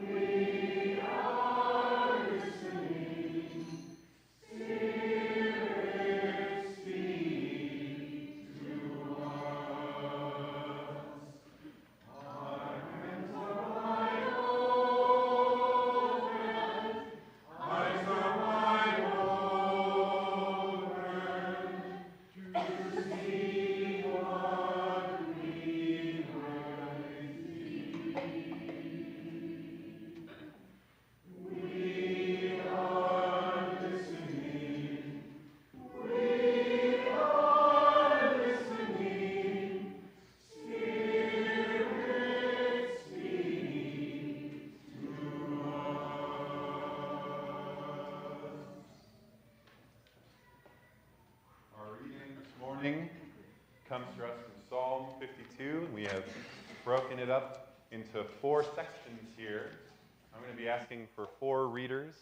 We are listening. Spirit, speak to our hearts. Our hands are wide open. Eyes are wide open to see what we might see. We are listening. We are listening. Spirit, speak to us. Our reading this morning comes to us from Psalm 52. We have broken it up into 4 sections here. I'm going to be asking for 4 readers.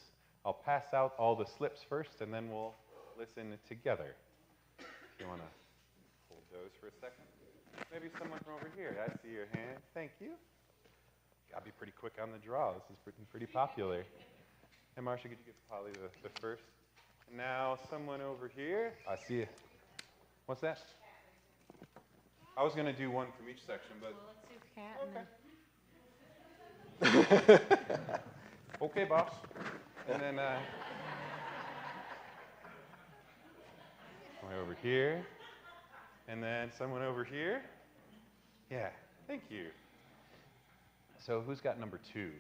I'll pass out all the slips first, and then we'll listen together. If you want to hold those for a second. Maybe someone from over here. I see your hand. Thank you. Got to be pretty quick on the draw. This is pretty popular. Hey, Marcia, could you give Polly the first? Now, someone over here. I see it. What's that? I was going to do one from each section, but... Well, let's do cat. Okay. Okay, boss. And then way over here. And then someone over here. Yeah, thank you. So who's got number 2?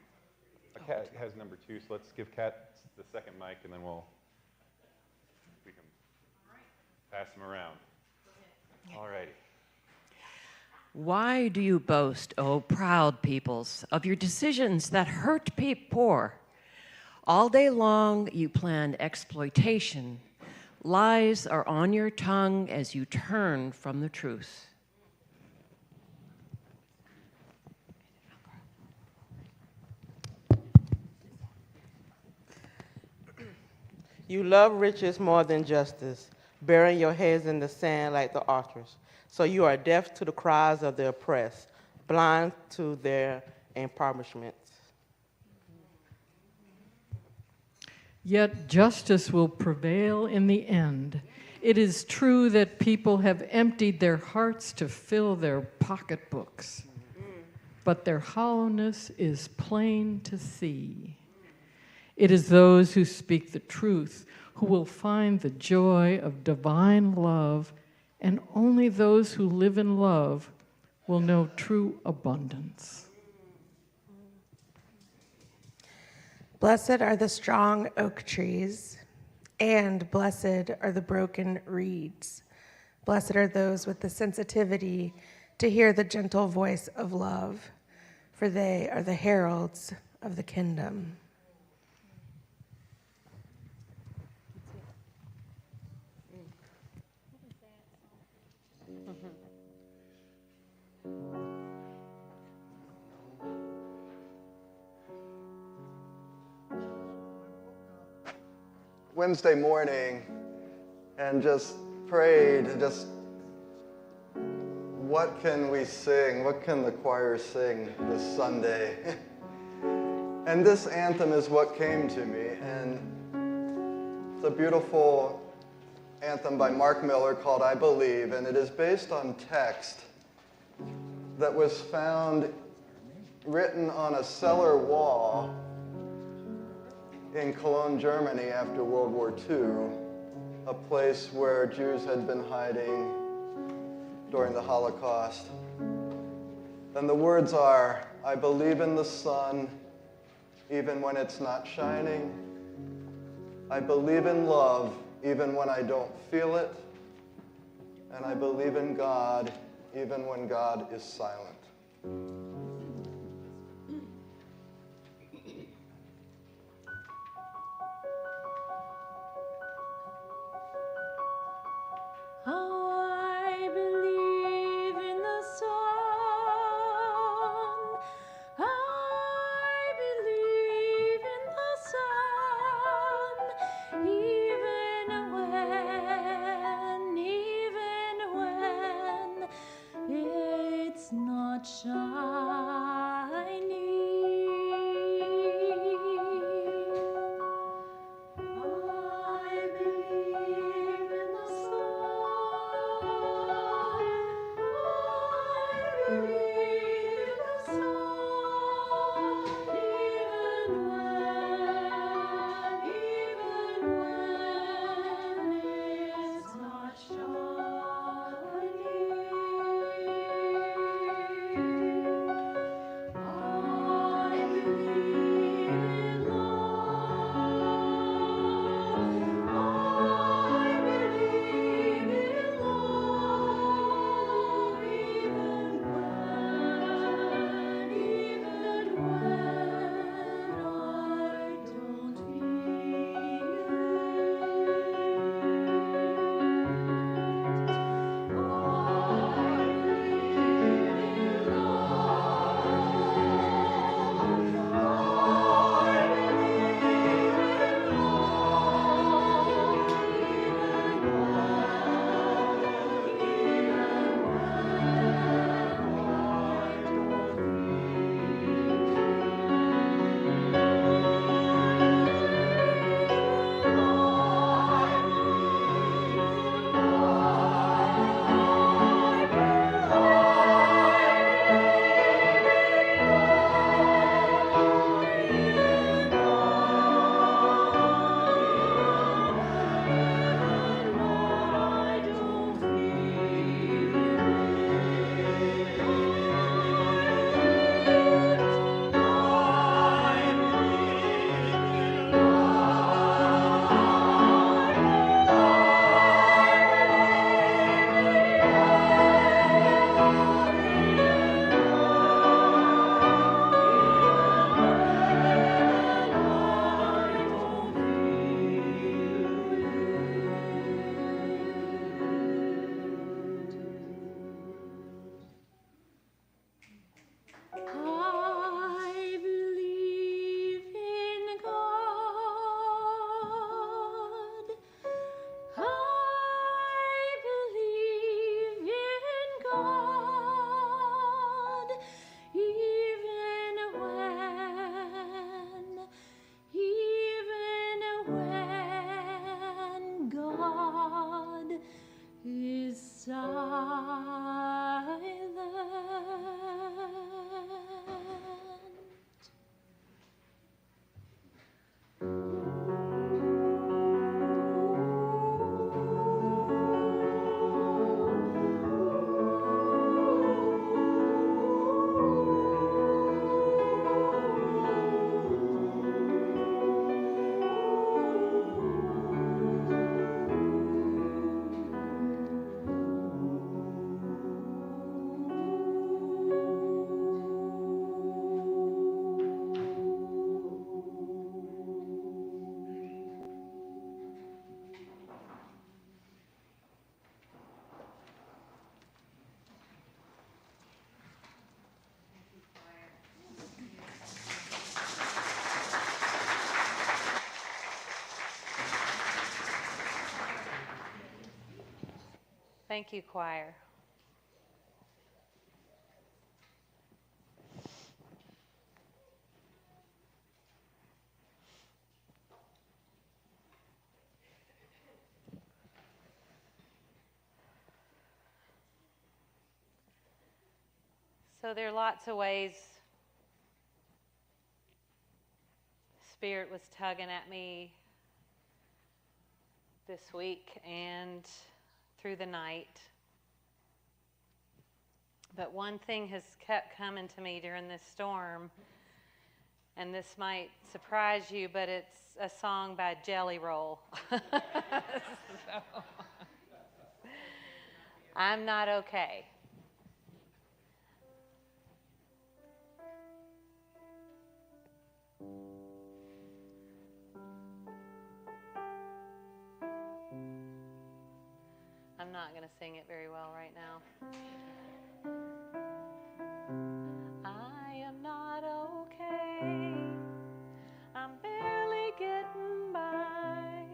Kat has number 2, so let's give Kat the second mic, and then we can pass them around. All righty. Why do you boast, O proud peoples, of your decisions that hurt poor? All day long you plan exploitation. Lies are on your tongue as you turn from the truth. You love riches more than justice, burying your heads in the sand like the ostrich. So you are deaf to the cries of the oppressed, blind to their impoverishments. Yet justice will prevail in the end. It is true that people have emptied their hearts to fill their pocketbooks, but their hollowness is plain to see. It is those who speak the truth who will find the joy of divine love, and only those who live in love will know true abundance. Blessed are the strong oak trees, and blessed are the broken reeds. Blessed are those with the sensitivity to hear the gentle voice of love, for they are the heralds of the kingdom. Wednesday morning and just prayed, what can we sing? What can the choir sing this Sunday? And this anthem is what came to me. And it's a beautiful anthem by Mark Miller called I Believe, and it is based on text that was found written on a cellar wall in Cologne, Germany after World War II, a place where Jews had been hiding during the Holocaust. And the words are, I believe in the sun, even when it's not shining. I believe in love, even when I don't feel it. And I believe in God, even when God is silent. Thank you, choir. So there are lots of ways Spirit was tugging at me this week and through the night. But one thing has kept coming to me during this storm, and this might surprise you, but it's a song by Jelly Roll. So, I'm not okay. I'm not going to sing it very well right now. I am not okay. I'm barely getting by.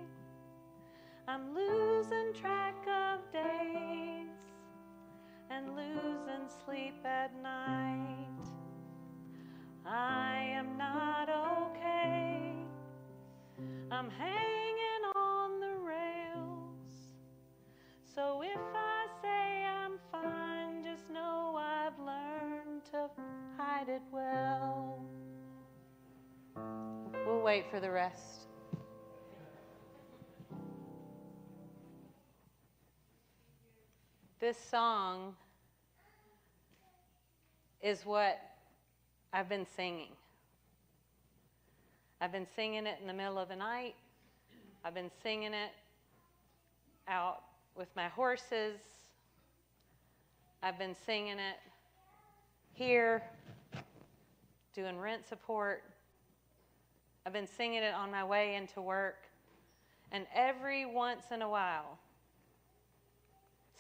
I'm losing track of days and losing sleep at night. hide it well. We'll wait for the rest. This song is what I've been singing. I've been singing it in the middle of the night. I've been singing it out with my horses. I've been singing it here, doing rent support. I've been singing it on my way into work. And every once in a while,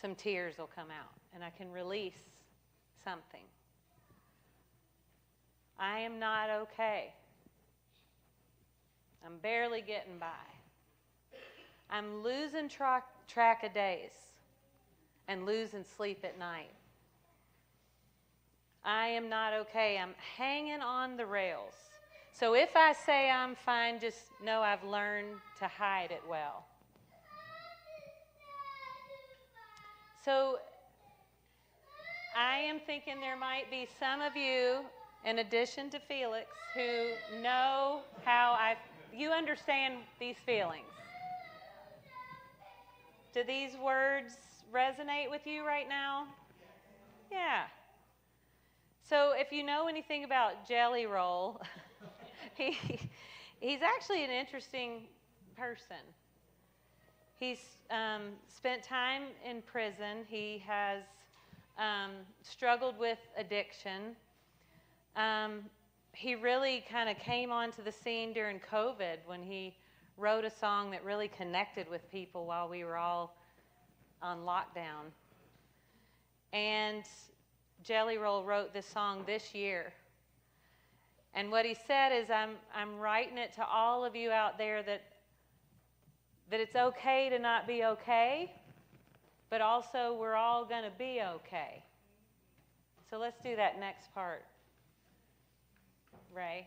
some tears will come out and I can release something. I am not okay. I'm barely getting by. I'm losing track of days and losing sleep at night. I am not okay. I'm hanging on the rails. So if I say I'm fine, just know I've learned to hide it well. So I am thinking there might be some of you, in addition to Felix, who know how you understand these feelings. Do these words resonate with you right now? Yeah. So if you know anything about Jelly Roll, he's actually an interesting person. He's spent time in prison. He has struggled with addiction. He really kind of came onto the scene during COVID when he wrote a song that really connected with people while we were all on lockdown. And Jelly Roll wrote this song this year. And what he said is, I'm writing it to all of you out there that it's okay to not be okay, but also we're all going to be okay. So let's do that next part. Ray.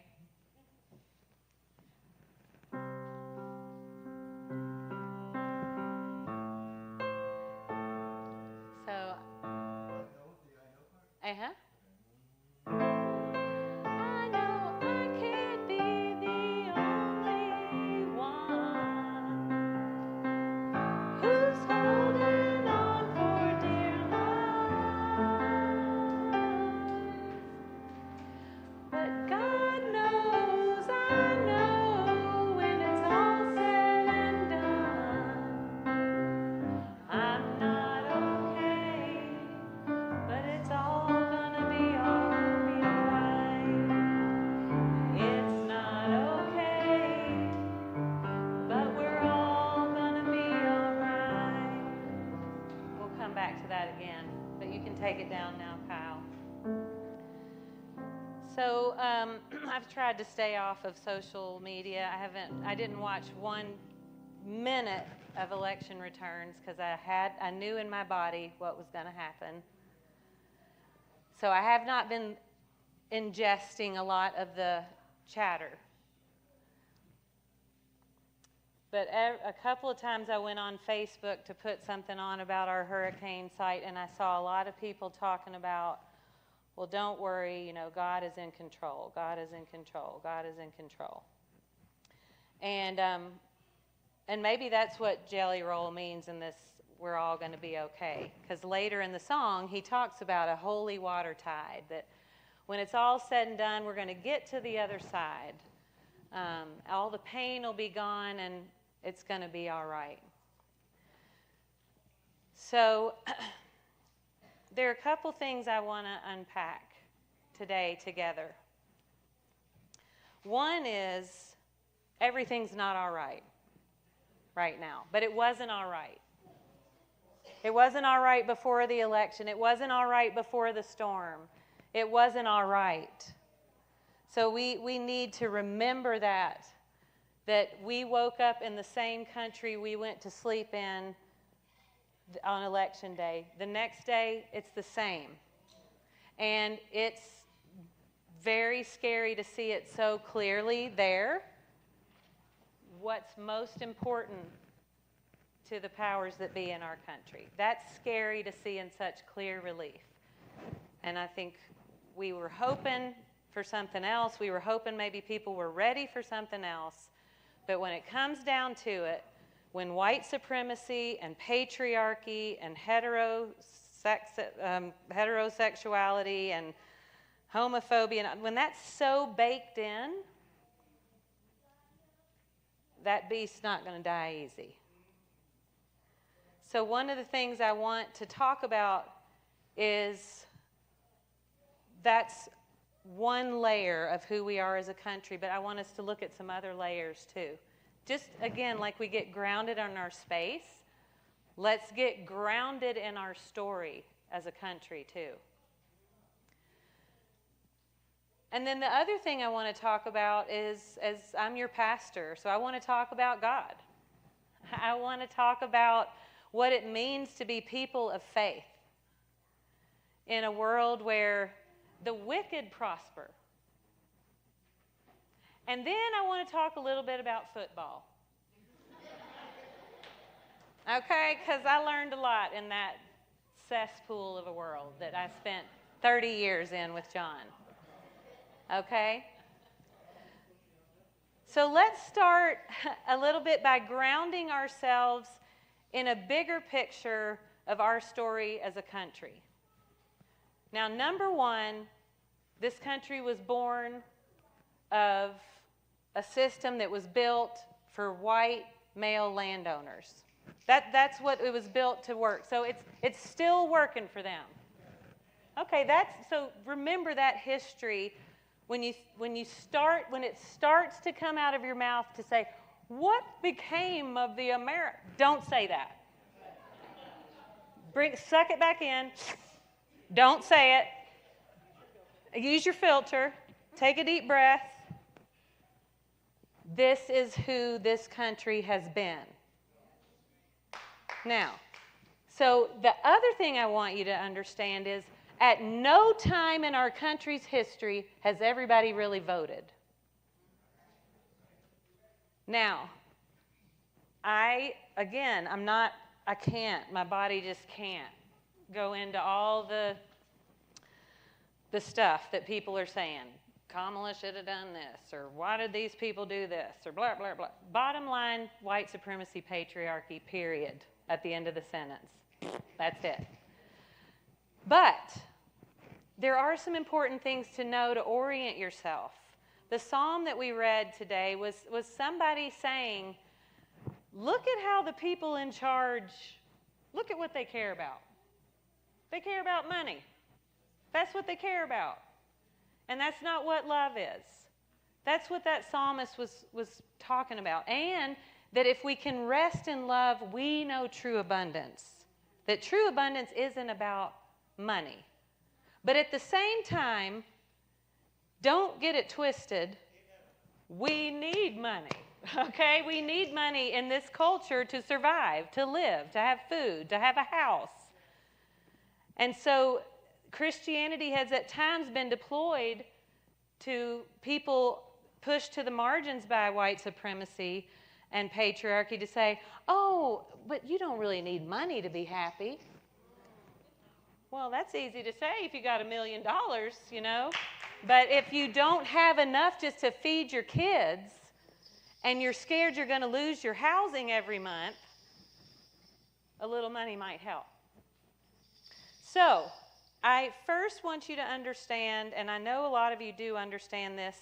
So, I know I can't be the only one who's holding on for dear life, but God knows, I know, when it's all said and done, I'm not okay, but it's all gonna be alright. It's not okay, but we're all gonna be alright. We'll come back to that again, but you can take it down now, Kyle. So I've tried to stay off of social media. I didn't watch 1 minute of election returns because I knew in my body what was going to happen. So I have not been ingesting a lot of the chatter. But a couple of times I went on Facebook to put something on about our hurricane site, and I saw a lot of people talking about, well, don't worry, God is in control. God is in control. God is in control. And maybe that's what Jelly Roll means in this, we're all going to be okay. Because later in the song, he talks about a holy water tide, that when it's all said and done, we're going to get to the other side. All the pain will be gone, and it's going to be all right. So there are a couple things I want to unpack today together. One is, everything's not all right now, but it wasn't all right. It wasn't all right before the election. It wasn't all right before the storm. It wasn't all right. So we need to remember that we woke up in the same country we went to sleep in on election day. The next day, it's the same. And it's very scary to see it so clearly there. What's most important to the powers that be in our country. That's scary to see in such clear relief. And I think we were hoping for something else. We were hoping maybe people were ready for something else. But when it comes down to it, when white supremacy and patriarchy and heterosexuality and homophobia, and when that's so baked in, that beast's not going to die easy. So one of the things I want to talk about is that's one layer of who we are as a country, but I want us to look at some other layers too. Just, again, like we get grounded in our space, let's get grounded in our story as a country too. And then the other thing I want to talk about is, as I'm your pastor, so I want to talk about God. I want to talk about what it means to be people of faith in a world where the wicked prosper. And then I want to talk a little bit about football. Okay, because I learned a lot in that cesspool of a world that I spent 30 years in with John. Okay? So let's start a little bit by grounding ourselves in a bigger picture of our story as a country. Now, number one, this country was born of a system that was built for white male landowners. That's what it was built to work. So it's still working for them. Okay, so remember that history when it starts to come out of your mouth to say, what became of the America? Don't say that. Suck it back in. Don't say it. Use your filter. Take a deep breath. This is who this country has been. Now, so the other thing I want you to understand is at no time in our country's history has everybody really voted. Now, I can't, my body just can't go into all the stuff that people are saying. Kamala should have done this, or why did these people do this, or blah, blah, blah. Bottom line, white supremacy, patriarchy, period, at the end of the sentence. That's it. But there are some important things to know to orient yourself. The psalm that we read today was somebody saying, look at how the people in charge, look at what they care about. They care about money. That's what they care about. And that's not what love is. That's what that psalmist was talking about. And that if we can rest in love, we know true abundance. That true abundance isn't about money. But at the same time, don't get it twisted. We need money. Okay? We need money in this culture to survive, to live, to have food, to have a house. And so Christianity has at times been deployed to people pushed to the margins by white supremacy and patriarchy to say, oh, but you don't really need money to be happy. Well, that's easy to say if you got $1 million, you know. But if you don't have enough just to feed your kids and you're scared you're going to lose your housing every month, a little money might help. So, I first want you to understand, and I know a lot of you do understand this,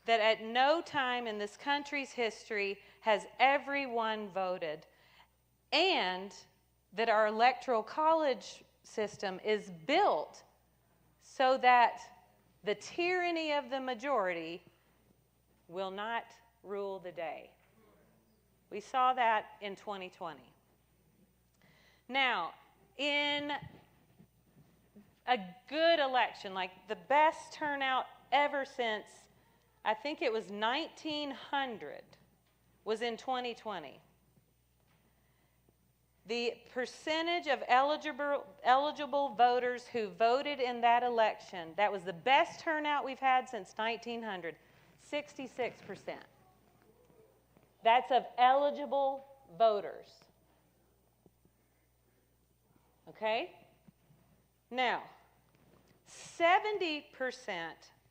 that at no time in this country's history has everyone voted, and that our electoral college system is built so that the tyranny of the majority will not rule the day. We saw that in 2020. Now, in a good election, like the best turnout ever since, I think it was 1900, was in 2020. The percentage of eligible voters who voted in that election, that was the best turnout we've had since 1900, 66%. That's of eligible voters. Okay? Now, 70%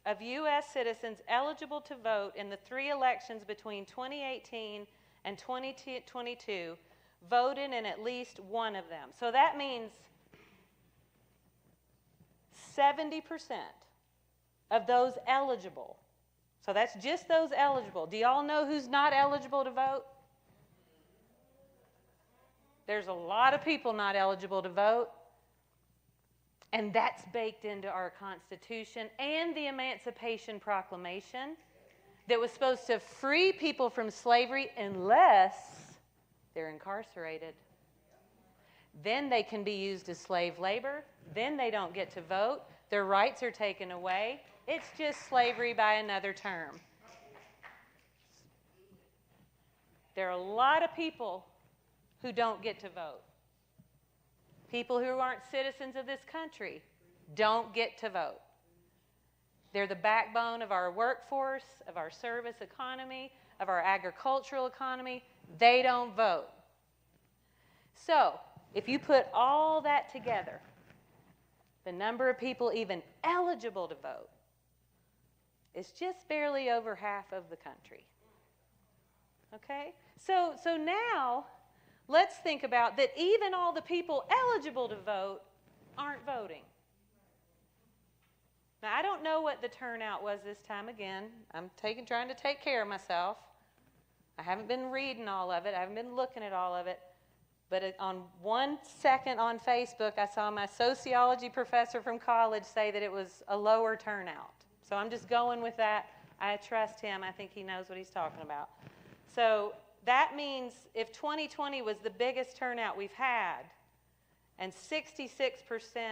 of U.S. citizens eligible to vote in the 3 elections between 2018 and 2022 voted in at least one of them. So that means 70% of those eligible. So that's just those eligible. Do y'all know who's not eligible to vote? There's a lot of people not eligible to vote. And that's baked into our Constitution and the Emancipation Proclamation that was supposed to free people from slavery unless they're incarcerated. Then they can be used as slave labor. Then they don't get to vote. Their rights are taken away. It's just slavery by another term. There are a lot of people who don't get to vote. People who aren't citizens of this country don't get to vote. They're the backbone of our workforce, of our service economy, of our agricultural economy. They don't vote. So, if you put all that together, the number of people even eligible to vote is just barely over half of the country. Okay? So now, let's think about that even all the people eligible to vote aren't voting. Now, I don't know what the turnout was this time. Again, I'm trying to take care of myself. I haven't been reading all of it. I haven't been looking at all of it. But on 1 second on Facebook, I saw my sociology professor from college say that it was a lower turnout. So I'm just going with that. I trust him. I think he knows what he's talking about. So that means if 2020 was the biggest turnout we've had, and 66%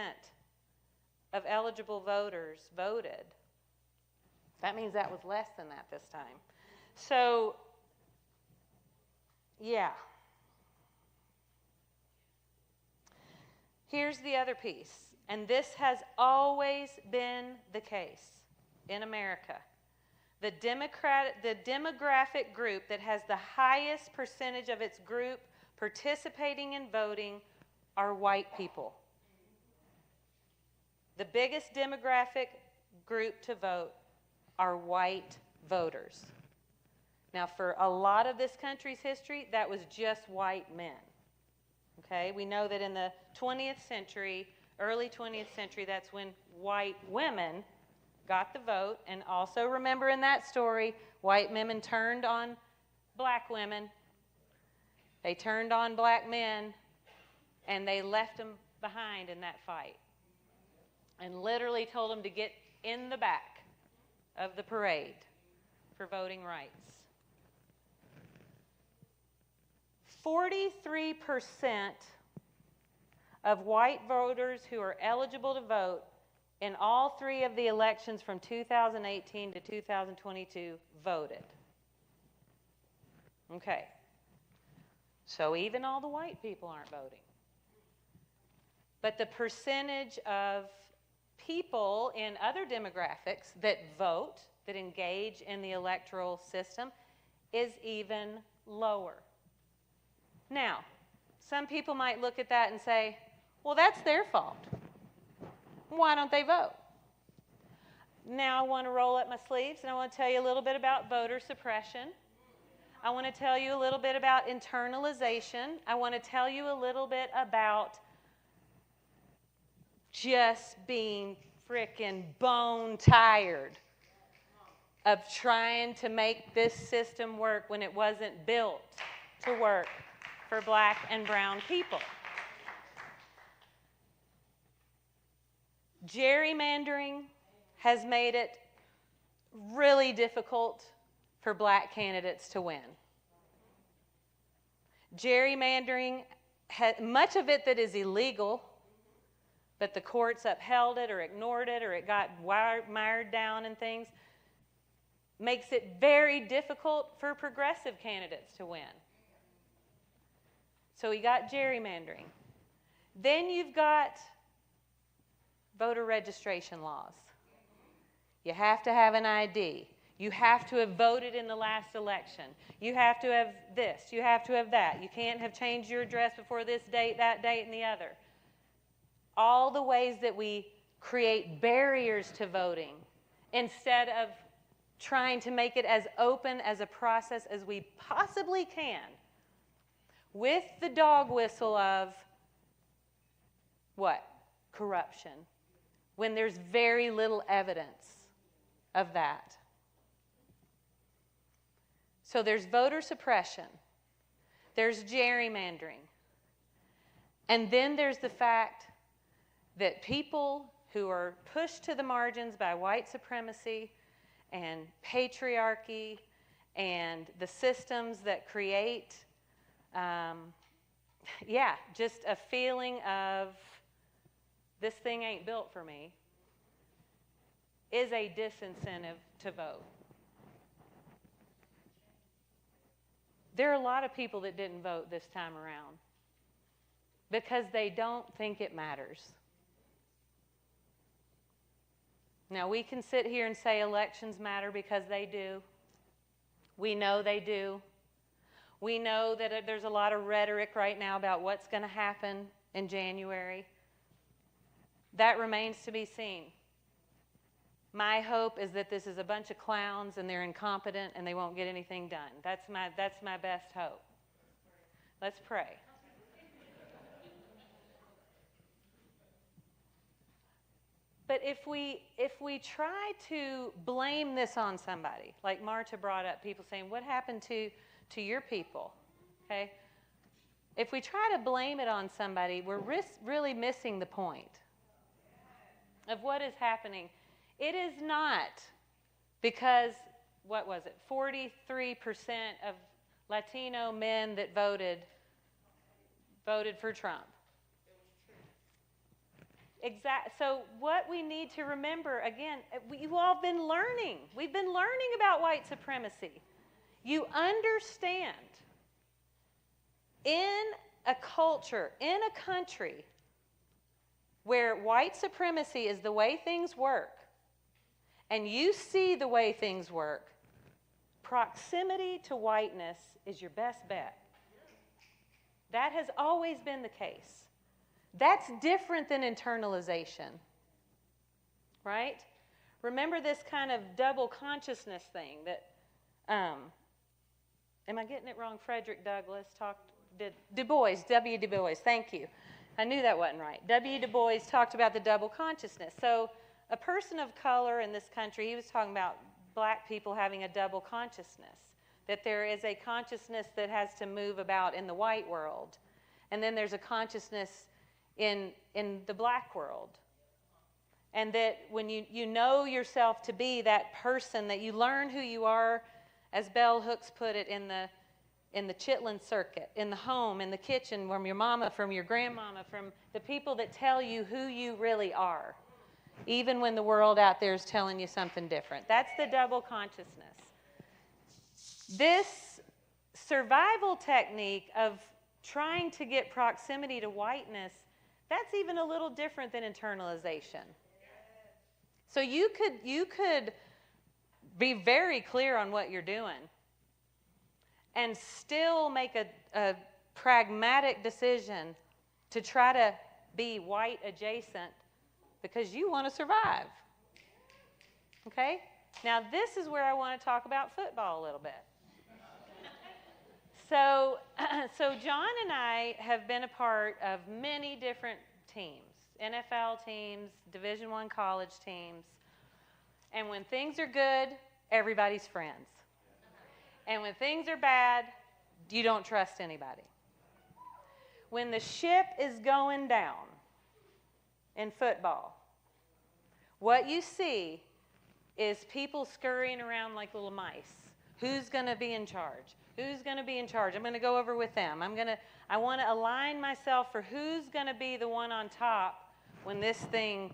of eligible voters voted, that means that was less than that this time. So, yeah. Here's the other piece, and this has always been the case in America. The demographic group that has the highest percentage of its group participating in voting are white people. The biggest demographic group to vote are white voters. Now, for a lot of this country's history, that was just white men. Okay, we know that in the 20th century, early 20th century, that's when white women got the vote. And also remember in that story, white women turned on black women. They turned on black men, and they left them behind in that fight. And literally told them to get in the back of the parade for voting rights. 43% of white voters who are eligible to vote in all 3 of the elections from 2018 to 2022 voted. Okay. So even all the white people aren't voting. But the percentage of people in other demographics that vote, that engage in the electoral system, is even lower. Now, some people might look at that and say, well, that's their fault. Why don't they vote? Now I want to roll up my sleeves and I want to tell you a little bit about voter suppression. I want to tell you a little bit about internalization. I want to tell you a little bit about just being frickin' bone tired of trying to make this system work when it wasn't built to work for black and brown people. Gerrymandering has made it really difficult for black candidates to win. Gerrymandering, much of it that is illegal, but the courts upheld it or ignored it or it got mired down in things, makes it very difficult for progressive candidates to win. So we got gerrymandering. Then you've got voter registration laws. You have to have an ID. You have to have voted in the last election. You have to have this. You have to have that. You can't have changed your address before this date, that date, and the other. All the ways that we create barriers to voting instead of trying to make it as open as a process as we possibly can, with the dog whistle of what? Corruption, when there's very little evidence of that. So there's voter suppression, there's gerrymandering, and then there's the fact that people who are pushed to the margins by white supremacy and patriarchy and the systems that create, just a feeling of this thing ain't built for me, is a disincentive to vote. There are a lot of people that didn't vote this time around because they don't think it matters. Now, we can sit here and say elections matter because they do. We know they do. We know that there's a lot of rhetoric right now about what's going to happen in January. That remains to be seen. My hope is that this is a bunch of clowns and they're incompetent and they won't get anything done. That's my best hope. Let's pray. But if we try to blame this on somebody, like Marta brought up, people saying, what happened to your people? Okay? If we try to blame it on somebody, we're really missing the point of what is happening. It is not because, 43% of Latino men that voted for Trump. So what we need to remember, again, you've all been learning. We've been learning about white supremacy. You understand, in a culture, in a country where white supremacy is the way things work, and you see the way things work, proximity to whiteness is your best bet. That has always been the case. That's different than internalization, right? Remember this kind of double consciousness thing that, am I getting it wrong? Frederick Douglass Du Bois, W. Du Bois, thank you. I knew that wasn't right. W. Du Bois talked about the double consciousness. So a person of color in this country, he was talking about black people having a double consciousness, that there is a consciousness that has to move about in the white world, and then there's a consciousness in the black world. And that when you know yourself to be that person, that you learn who you are, as Bell Hooks put it, in the Chitlin circuit, in the home, in the kitchen, from your mama, from your grandmama, from the people that tell you who you really are, even when the world out there is telling you something different. That's the double consciousness. This survival technique of trying to get proximity to whiteness, that's even a little different than internalization. So you could be very clear on what you're doing and still make a pragmatic decision to try to be white adjacent because you want to survive. Okay? Now this is where I want to talk about football a little bit. So John and I have been a part of many different teams, NFL teams, Division I college teams. And when things are good, everybody's friends. And when things are bad, you don't trust anybody. When the ship is going down in football, what you see is people scurrying around like little mice. Who's going to be in charge? Who's going to be in charge? I'm going to go over with them. I want to align myself for who's going to be the one on top when this thing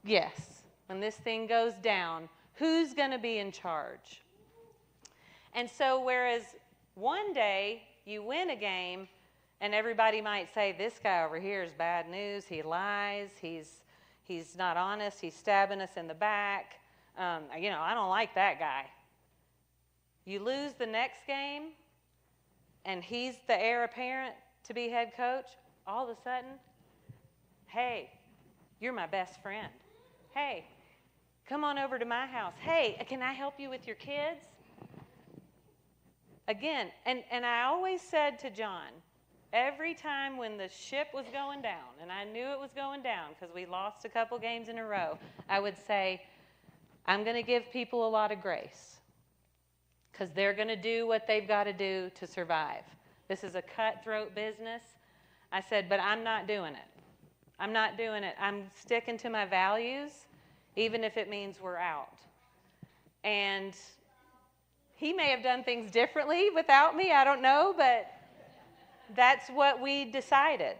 goes down. Who's going to be in charge? And so whereas one day you win a game and everybody might say, this guy over here is bad news, he lies, he's not honest, he's stabbing us in the back, I don't like that guy. You lose the next game, and he's the heir apparent to be head coach, all of a sudden, hey, You're my best friend. Hey, come on over to my house. Hey, can I help you with your kids? Again, and I always said to John, every time when the ship was going down, and I knew it was going down because we lost a couple games in a row, I would say, I'm going to give people a lot of grace because they're going to do what they've got to do to survive. This is a cutthroat business. I said, but I'm not doing it. I'm not doing it. I'm sticking to my values, even if it means we're out. And he may have done things differently without me, I don't know, but that's what we decided.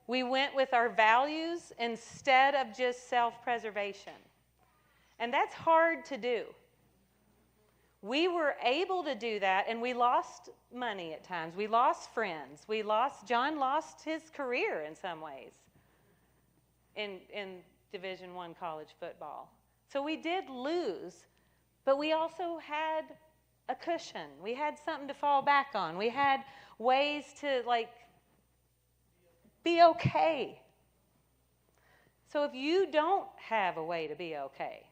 We went with our values instead of just self-preservation. And that's hard to do. We were able to do that, and we lost money at times. We lost friends. John lost his career in some ways in Division I college football. So we did lose, but we also had a cushion. We had something to fall back on. We had ways to, be okay. So if you don't have a way to be okay,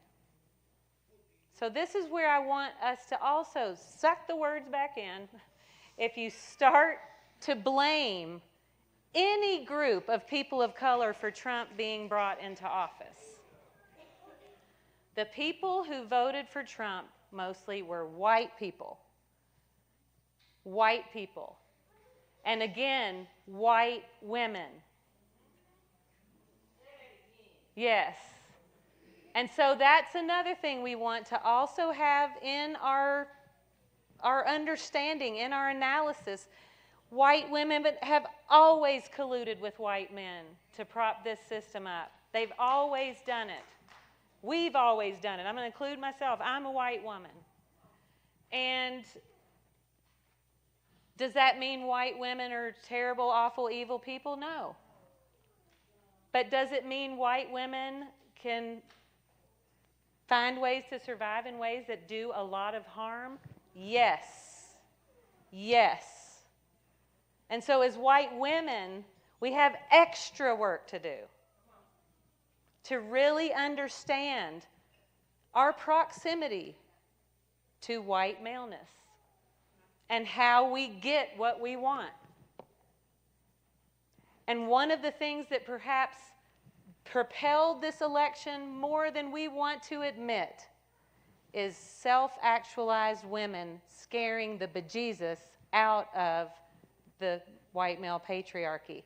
so this is where I want us to also suck the words back in. If you start to blame any group of people of color for Trump being brought into office, the people who voted for Trump mostly were white people. White people. And again, white women. Yes. And so that's another thing we want to also have in our understanding, in our analysis. White women have always colluded with white men to prop this system up. They've always done it. We've always done it. I'm going to include myself. I'm a white woman. And does that mean white women are terrible, awful, evil people? No. But does it mean white women can find ways to survive in ways that do a lot of harm? Yes. Yes. And so as white women, we have extra work to do to really understand our proximity to white maleness and how we get what we want. And one of the things that perhaps propelled this election more than we want to admit is self-actualized women scaring the bejesus out of the white male patriarchy.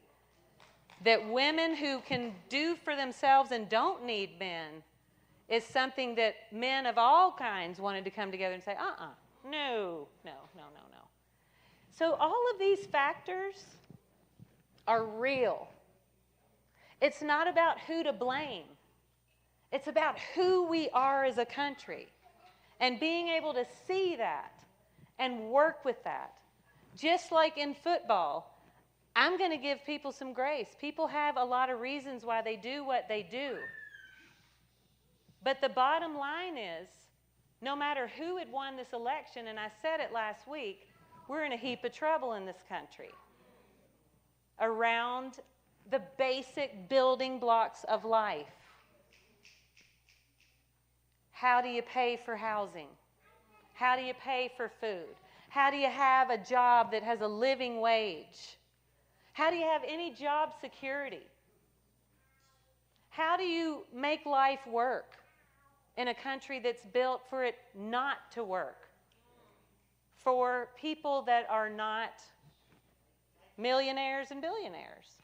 That women who can do for themselves and don't need men is something that men of all kinds wanted to come together and say, no. So all of these factors are real. It's not about who to blame. It's about who we are as a country and being able to see that and work with that. Just like in football, I'm going to give people some grace. People have a lot of reasons why they do what they do. But the bottom line is, no matter who had won this election, and I said it last week, we're in a heap of trouble in this country around the basic building blocks of life. How do you pay for housing? How do you pay for food? How do you have a job that has a living wage? How do you have any job security? How do you make life work in a country that's built for it not to work? For people that are not millionaires and billionaires.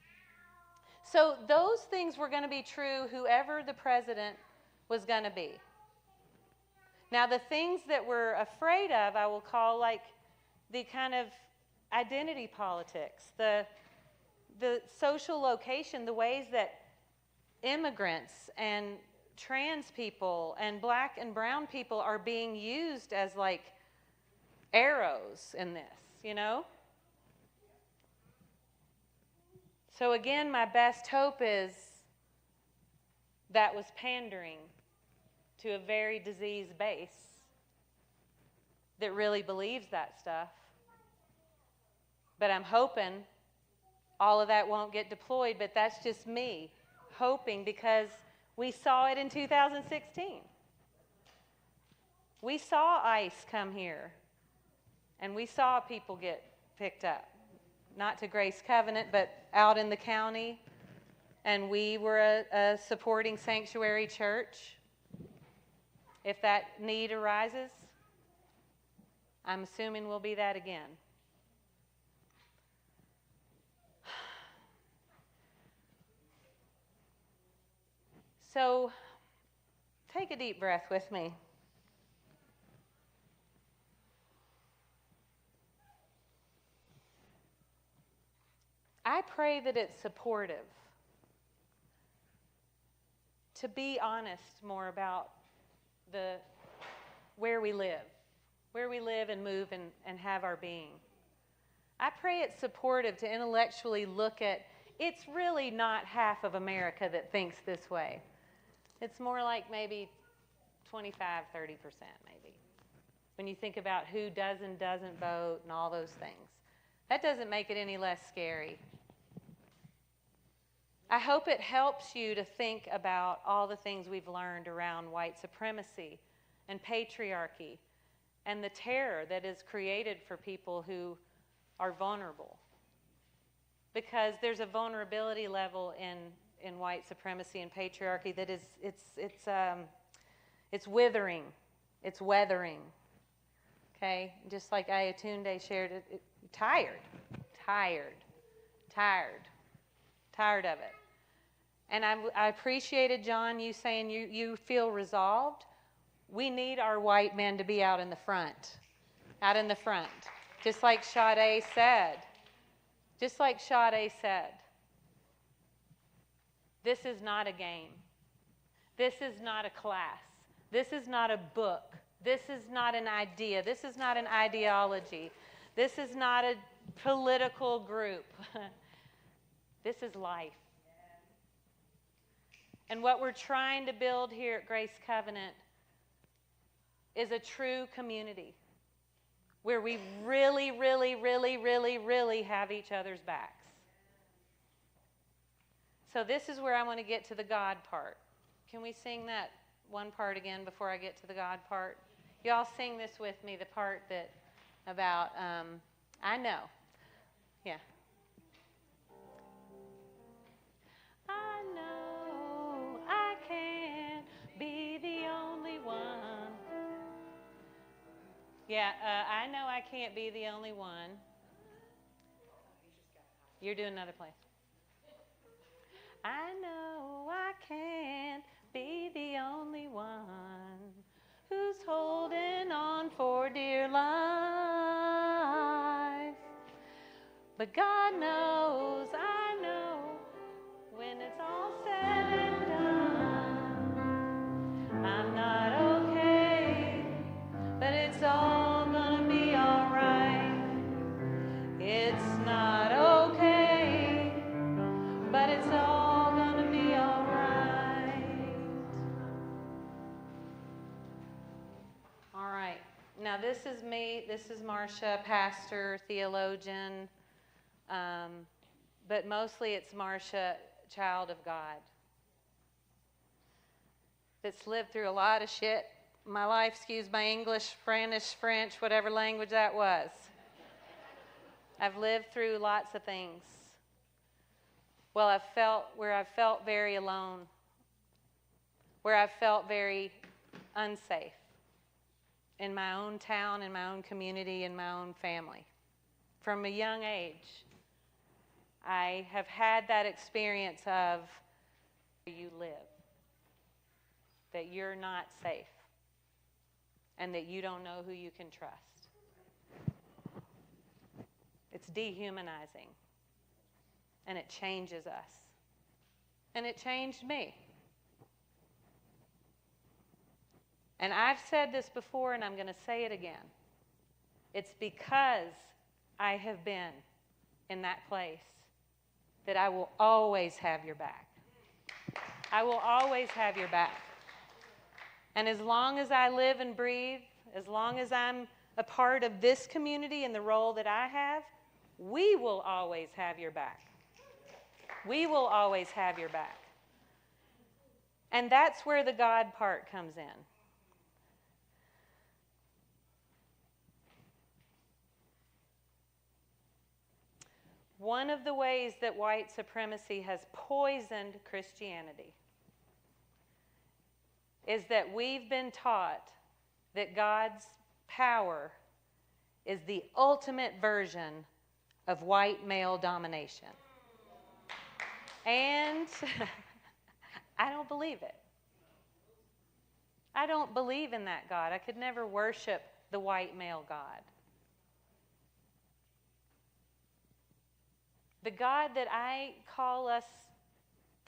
So those things were going to be true whoever the president was going to be. Now the things that we're afraid of, I will call like the kind of identity politics, the social location, the ways that immigrants and trans people and black and brown people are being used as like arrows in this, you know? So again, my best hope is that was pandering to a very diseased base that really believes that stuff. But I'm hoping all of that won't get deployed, but that's just me hoping, because we saw it in 2016. We saw ICE come here, and we saw people get picked up. Not to Grace Covenant, but out in the county. And we were a supporting sanctuary church. If that need arises, I'm assuming we'll be that again. So, take a deep breath with me. I pray that it's supportive to be honest more about where we live and move and have our being. I pray it's supportive to intellectually look at, it's really not half of America that thinks this way. It's more like maybe 25, 30% maybe. When you think about who does and doesn't vote and all those things. That doesn't make it any less scary. I hope it helps you to think about all the things we've learned around white supremacy and patriarchy and the terror that is created for people who are vulnerable. Because there's a vulnerability level in white supremacy and patriarchy that is, it's withering, it's weathering. Okay? Just like Ayatunde shared, tired of it. And I appreciated, John, you saying you feel resolved. We need our white men to be out in the front. Just like Sade said. This is not a game. This is not a class. This is not a book. This is not an idea. This is not an ideology. This is not a political group. This is life. And what we're trying to build here at Grace Covenant is a true community where we really, really, really, really, really have each other's backs. So this is where I want to get to the God part. Can we sing that one part again before I get to the God part? You all sing this with me, the part that about, I know. Yeah. I know I can't be the only one. Yeah, I know I can't be the only one. You're doing another place. I know I can't be the only one who's holding on for dear life. But God knows, I know, when it's all said and done, I'm not okay, but it's all gonna be alright. It's not okay, but it's all gonna be alright. Alright, now this is me, this is Marcia, pastor, theologian, but mostly it's Marcia, child of God, that's lived through a lot of shit in my life, excuse my English, French, whatever language that was. I've lived through lots of things. Well, I've felt very alone, where I've felt very unsafe in my own town, in my own community, in my own family. From a young age, I have had that experience of where you live, that you're not safe, and that you don't know who you can trust. It's dehumanizing, and it changes us, and it changed me. And I've said this before, and I'm going to say it again. It's because I have been in that place that I will always have your back. I will always have your back. And as long as I live and breathe, as long as I'm a part of this community and the role that I have, we will always have your back. We will always have your back. And that's where the God part comes in. One of the ways that white supremacy has poisoned Christianity is that we've been taught that God's power is the ultimate version of white male domination. And I don't believe it. I don't believe in that God. I could never worship the white male God. The God that I call us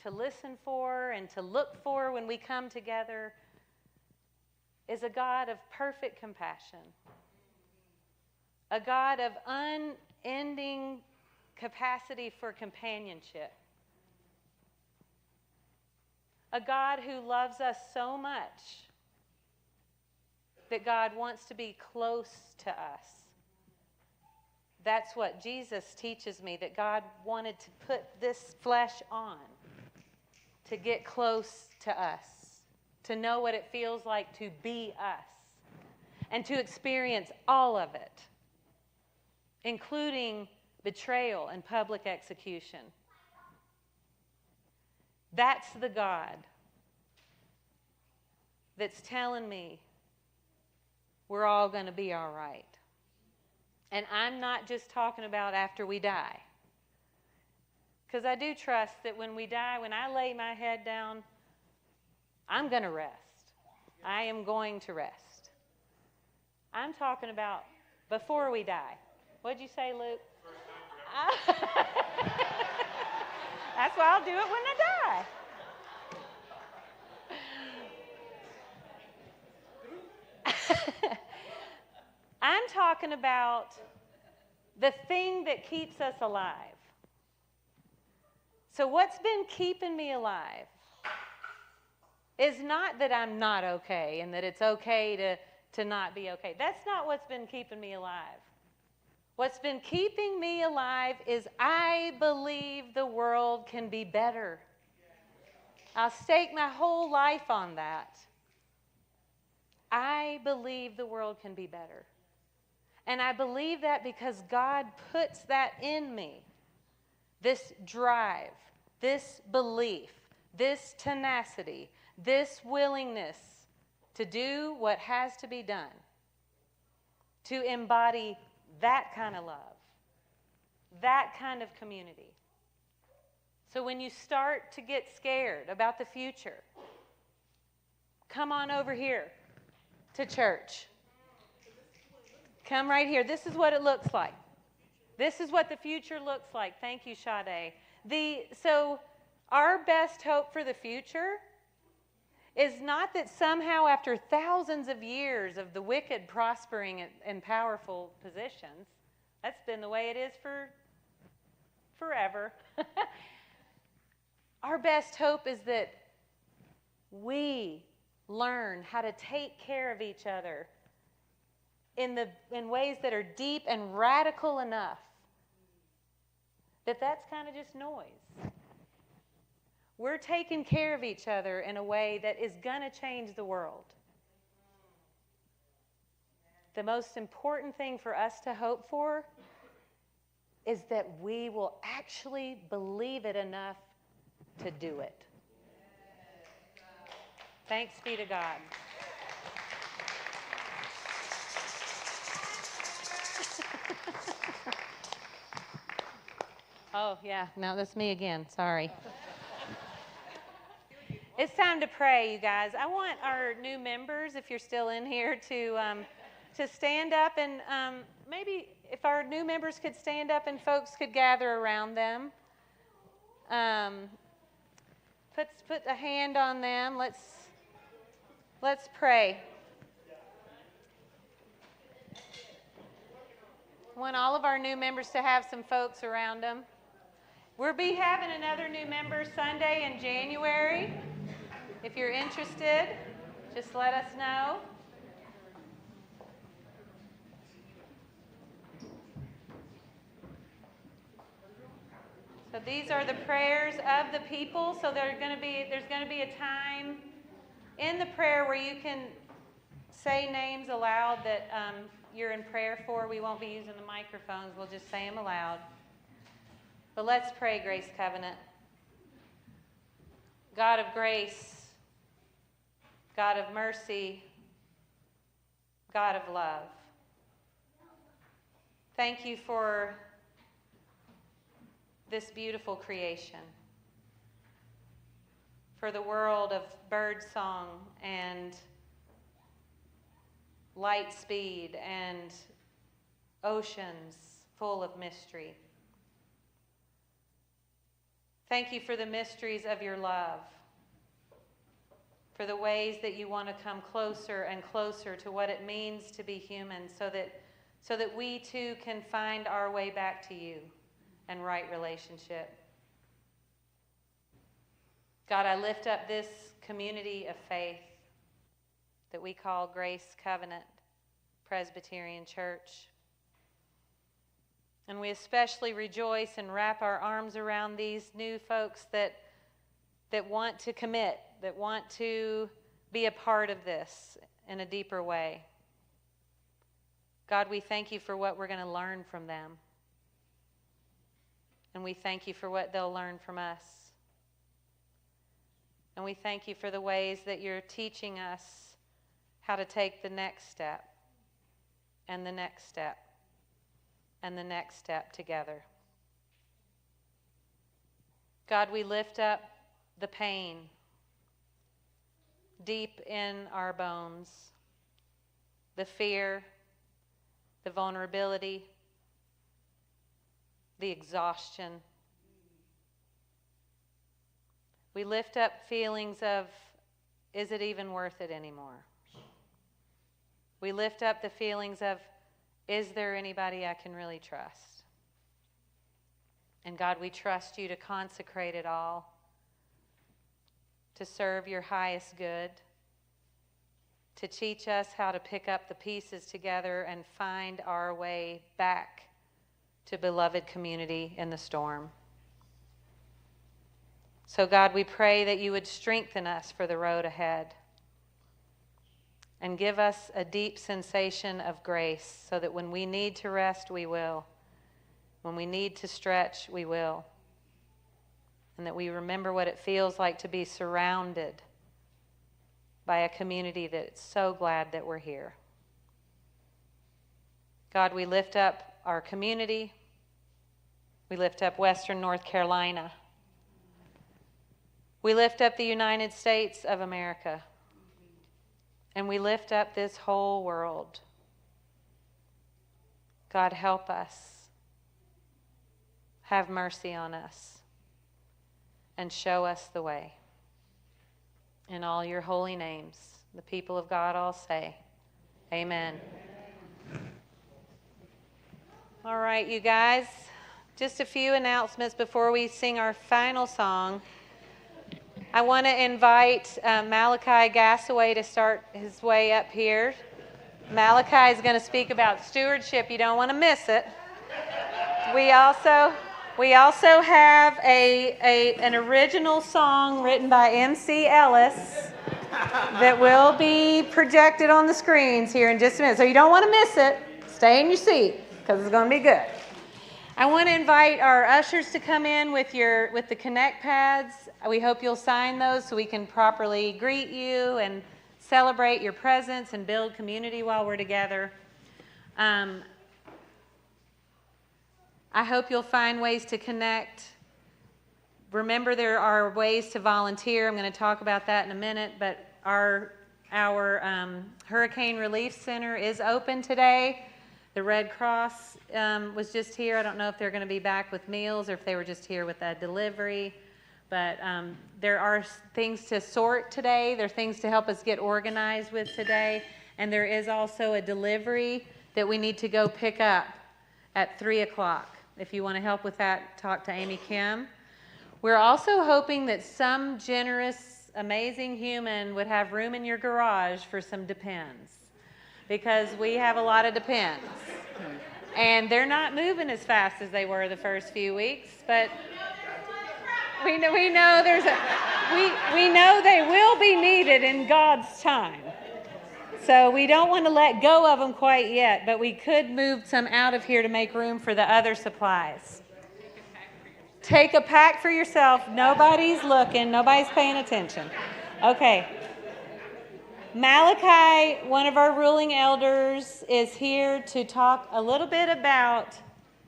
to listen for and to look for when we come together is a God of perfect compassion, a God of unending capacity for companionship, a God who loves us so much that God wants to be close to us. That's what Jesus teaches me, that God wanted to put this flesh on to get close to us, to know what it feels like to be us, and to experience all of it, including betrayal and public execution. That's the God that's telling me we're all going to be all right. And I'm not just talking about after we die. Because I do trust that when we die, when I lay my head down, I'm going to rest. I am going to rest. I'm talking about before we die. What'd you say, Luke? That's why I'll do it when I die. I'm talking about the thing that keeps us alive. So what's been keeping me alive is not that I'm not okay and that it's okay to not be okay. That's not what's been keeping me alive. What's been keeping me alive is I believe the world can be better. I'll stake my whole life on that. I believe the world can be better. And I believe that because God puts that in me. This drive, this belief, this tenacity, this willingness to do what has to be done, to embody that kind of love, that kind of community. So when you start to get scared about the future, come on over here to church. Come right here. This is what it looks like. This is what the future looks like. Thank you, Sade. So our best hope for the future is not that somehow after thousands of years of the wicked prospering in powerful positions, that's been the way it is for forever. Our best hope is that we learn how to take care of each other in ways that are deep and radical enough that that's kind of just noise. We're taking care of each other in a way that is going to change the world. The most important thing for us to hope for is that we will actually believe it enough to do it. Thanks be to God. Oh, yeah. No, that's me again. Sorry. It's time to pray, you guys. I want our new members, if you're still in here, to stand up and maybe if our new members could stand up and folks could gather around them. Put a hand on them. Let's pray. I want all of our new members to have some folks around them. We'll be having another new member Sunday in January. If you're interested, just let us know. So So these are the prayers of the people. So there's going to be a time in the prayer where you can say names aloud that you're in prayer for. We won't be using the microphones. We'll just say them aloud. But let's pray, Grace Covenant. God of grace, God of mercy, God of love. Thank you for this beautiful creation, for the world of bird song and light speed and oceans full of mystery. Thank you for the mysteries of your love, for the ways that you want to come closer and closer to what it means to be human, so that we too can find our way back to you and right relationship. God, I lift up this community of faith that we call Grace Covenant Presbyterian Church. And we especially rejoice and wrap our arms around these new folks that want to commit, that want to be a part of this in a deeper way. God, we thank you for what we're going to learn from them. And we thank you for what they'll learn from us. And we thank you for the ways that you're teaching us how to take the next step, and the next step, and the next step together. God, we lift up the pain deep in our bones, the fear, the vulnerability, the exhaustion. We lift up feelings of, is it even worth it anymore? We lift up the feelings of, is there anybody I can really trust? And God, we trust you to consecrate it all, to serve your highest good, to teach us how to pick up the pieces together and find our way back to beloved community in the storm. So God, we pray that you would strengthen us for the road ahead and give us a deep sensation of grace so that when we need to rest, we will. When we need to stretch, we will. And that we remember what it feels like to be surrounded by a community that's so glad that we're here. God, we lift up our community. We lift up Western North Carolina. We lift up the United States of America. And we lift up this whole world. God, help us. Have mercy on us. And show us the way. In all your holy names, the people of God all say, amen. All right, you guys, just a few announcements before we sing our final song. I want to invite Malachi Gassaway to start his way up here. Malachi is going to speak about stewardship. You don't want to miss it. We also have an original song written by MC Ellis that will be projected on the screens here in just a minute. So you don't want to miss it. Stay in your seat because it's going to be good. I want to invite our ushers to come in with the Connect pads. We hope you'll sign those so we can properly greet you and celebrate your presence and build community while we're together. I hope you'll find ways to connect. Remember, there are ways to volunteer. I'm going to talk about that in a minute, but our Hurricane Relief Center is open today. The Red Cross was just here. I don't know if they're going to be back with meals or if they were just here with a delivery. But there are things to sort today. There are things to help us get organized with today. And there is also a delivery that we need to go pick up at 3 o'clock. If you want to help with that, talk to Amy Kim. We're also hoping that some generous, amazing human would have room in your garage for some Depends. Because we have a lot of Depends. And they're not moving as fast as they were the first few weeks, but We know we know they will be needed in God's time. So we don't want to let go of them quite yet, but we could move some out of here to make room for the other supplies. Take a pack for yourself. Nobody's looking. Nobody's paying attention. Okay. Malachi, one of our ruling elders, is here to talk a little bit about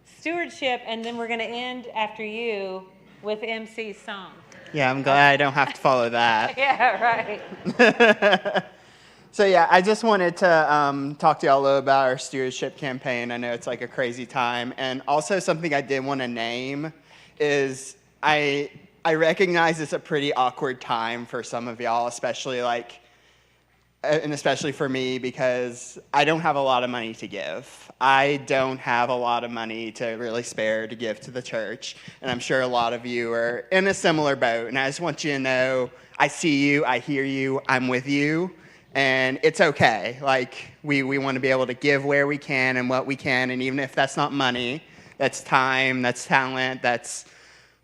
stewardship, and then we're going to end after you with MC's song. Yeah, I'm glad I don't have to follow that. Yeah, right. So yeah, I just wanted to talk to y'all a little about our stewardship campaign. I know it's like a crazy time. And also something I did want to name is I recognize it's a pretty awkward time for some of y'all, especially for me, because I don't have a lot of money to give. I don't have a lot of money to really spare to give to the church. And I'm sure a lot of you are in a similar boat. And I just want you to know, I see you, I hear you, I'm with you. And it's okay. Like, we want to be able to give where we can and what we can. And even if that's not money, that's time, that's talent, that's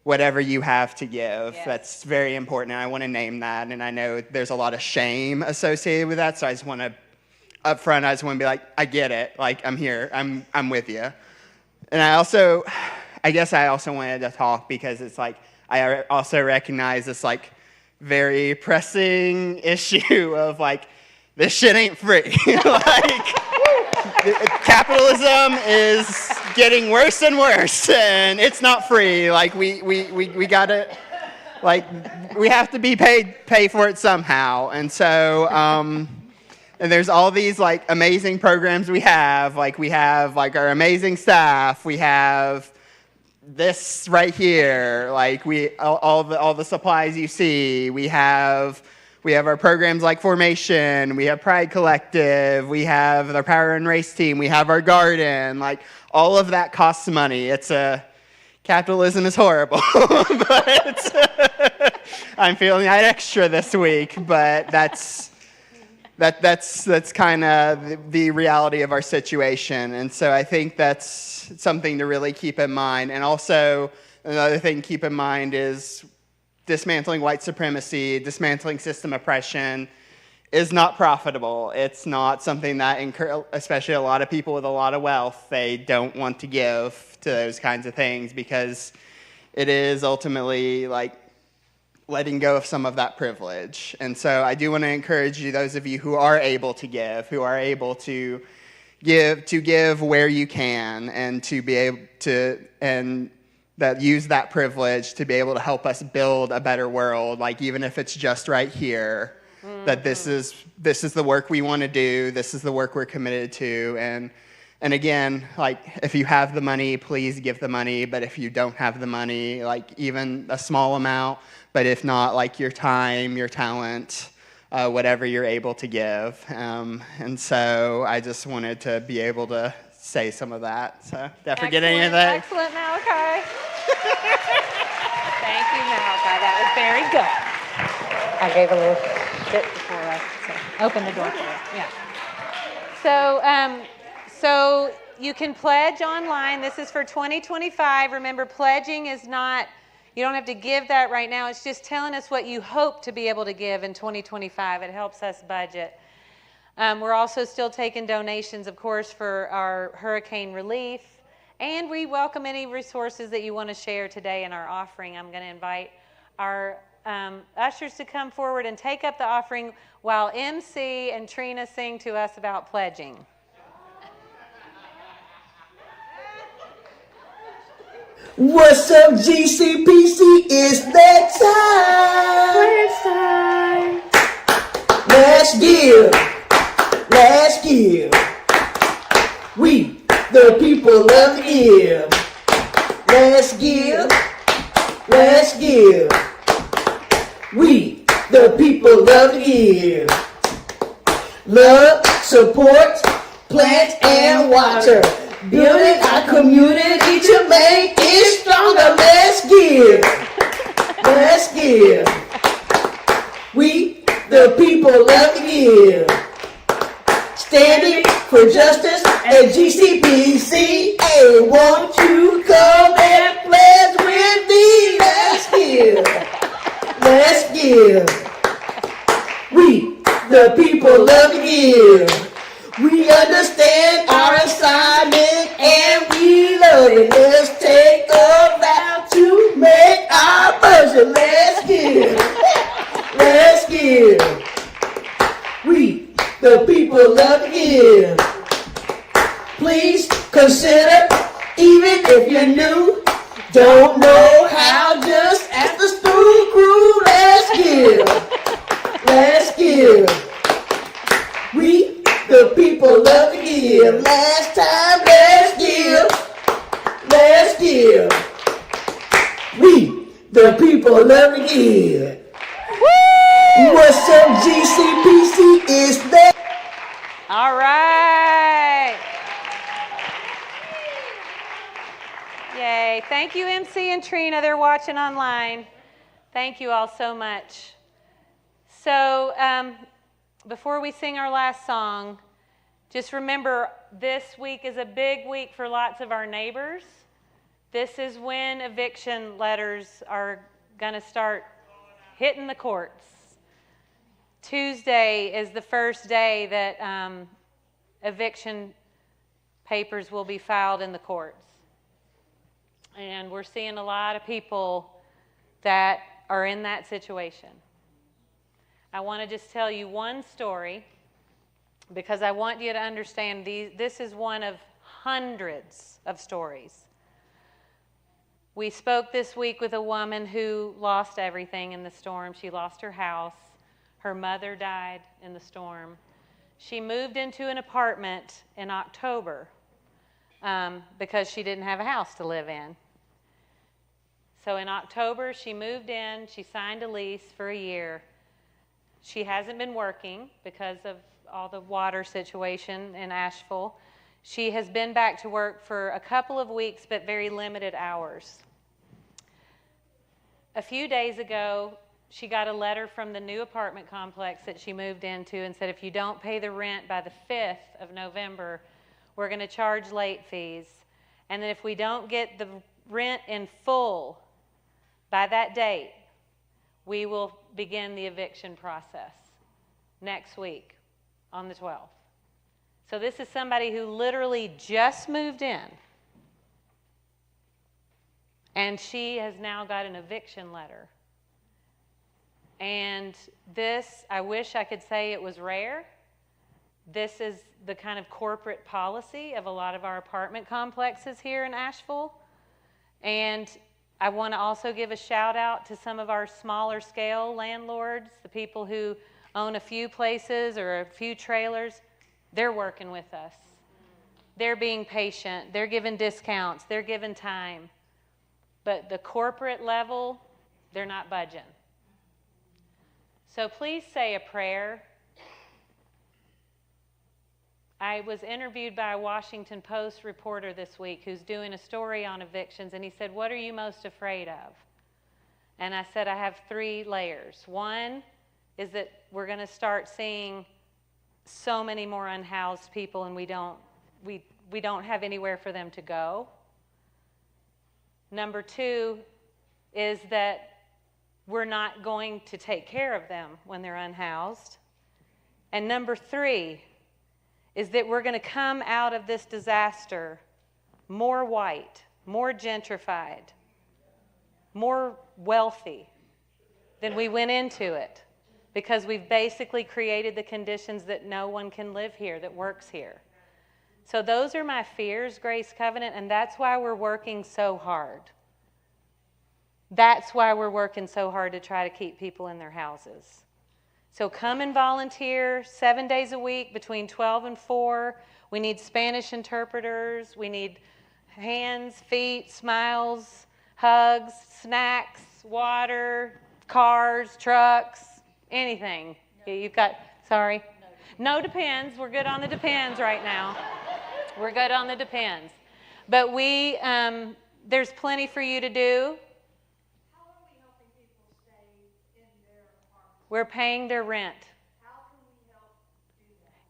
whatever you have to give. Yes. That's very important, and I want to name that. And I know there's a lot of shame associated with that, so I just want to, up front, I just want to be like, I get it. Like, I'm here. I'm with you. And I guess I also wanted to talk because it's like, I also recognize this, like, very pressing issue of, like, this shit ain't free. Like, capitalism is getting worse and worse, and it's not free. Like, we gotta, like, we have to be pay for it somehow. And so, and there's all these, like, amazing programs we have. Like, we have, like, our amazing staff. We have this right here. Like, all the supplies you see. We have our programs like Formation, we have Pride Collective, we have the Power and Race team, we have our garden. Like, all of that costs money. Capitalism is horrible, but I'm feeling that extra this week. But that's kind of the reality of our situation. And so I think that's something to really keep in mind. And also, another thing to keep in mind is dismantling white supremacy, dismantling system oppression is not profitable. It's not something that, especially a lot of people with a lot of wealth, they don't want to give to those kinds of things because it is ultimately like letting go of some of that privilege. And so I do want to encourage you, those of you who are able to give, who are able to give where you can, and to be able to, and that use that privilege to be able to help us build a better world, like even if it's just right here, that this is the work we want to do, this is the work we're committed to, and again, like, if you have the money, please give the money, but if you don't have the money, like even a small amount, but if not, like your time, your talent, whatever you're able to give. And so I just wanted to be able to say some of that. So did I forget any of that? Excellent, Malachi. Thank you, Malachi. That was very good. I gave a little shit before I opened the door for it. Yeah. So you can pledge online. This is for 2025. Remember, pledging is not, you don't have to give that right now. It's just telling us what you hope to be able to give in 2025. It helps us budget. We're also still taking donations, of course, for our hurricane relief. And we welcome any resources that you want to share today in our offering. I'm going to invite our ushers to come forward and take up the offering while MC and Trina sing to us about pledging. What's up, GCPC? It's that time. Let's give. Let's give. We, the people, love to give. Let's give. Let's give. We, the people, love to give. Love, support, plant, and water. Building our community to make it stronger. Let's give. Let's give. We, the people, love to give. Standing for justice at GCPC. Hey, won't you come and pledge with me? Let's give. give. We, the people, love to give. We understand our assignment and we love it. Let's take a vow to make our budget. Let's give. Let's give. We, the people, love to give. Please consider, even if you're new, don't know how, just ask the school crew. Let's give. Let's give. We, the people, love to give. Last time, let's give. Let's give. We, the people, love to give. What's up, GCPC? Is that? All right. Yay. Thank you, MC and Trina. They're watching online. Thank you all so much. So, before we sing our last song, just remember this week is a big week for lots of our neighbors. This is when eviction letters are going to start hitting the courts. Tuesday is the first day that eviction papers will be filed in the courts. And we're seeing a lot of people that are in that situation. I want to just tell you one story because I want you to understand this is one of hundreds of stories. We spoke this week with a woman who lost everything in the storm. She lost her house. Her mother died in the storm. She moved into an apartment in October because she didn't have a house to live in. So in October, she moved in. She signed a lease for a year. She hasn't been working because of all the water situation in Asheville. She has been back to work for a couple of weeks, but very limited hours. A few days ago, she got a letter from the new apartment complex that she moved into and said, if you don't pay the rent by the 5th of November, we're going to charge late fees. And then if we don't get the rent in full by that date, we will begin the eviction process next week on the 12th. So this is somebody who literally just moved in, and she has now got an eviction letter. And this, I wish I could say it was rare. This is the kind of corporate policy of a lot of our apartment complexes here in Asheville. And I want to also give a shout out to some of our smaller scale landlords, the people who own a few places or a few trailers. They're working with us. They're being patient. They're giving discounts. They're giving time. But the corporate level, they're not budging. So please say a prayer. I was interviewed by a Washington Post reporter this week who's doing a story on evictions, and he said, what are you most afraid of? And I said, I have 3 layers. One is that we're going to start seeing so many more unhoused people, and we don't have anywhere for them to go. Number 2 is that we're not going to take care of them when they're unhoused. And number 3 is that we're going to come out of this disaster more white, more gentrified, more wealthy than we went into it, because we've basically created the conditions that no one can live here that works here. So those are my fears, Grace Covenant, and that's why we're working so hard. That's why we're working so hard to try to keep people in their houses. So come and volunteer 7 days a week between 12 and 4. We need Spanish interpreters. We need hands, feet, smiles, hugs, snacks, water, cars, trucks, anything. You've got, sorry? No depends. We're good on the depends right now. We're good on the depends. But there's plenty for you to do. We're paying their rent.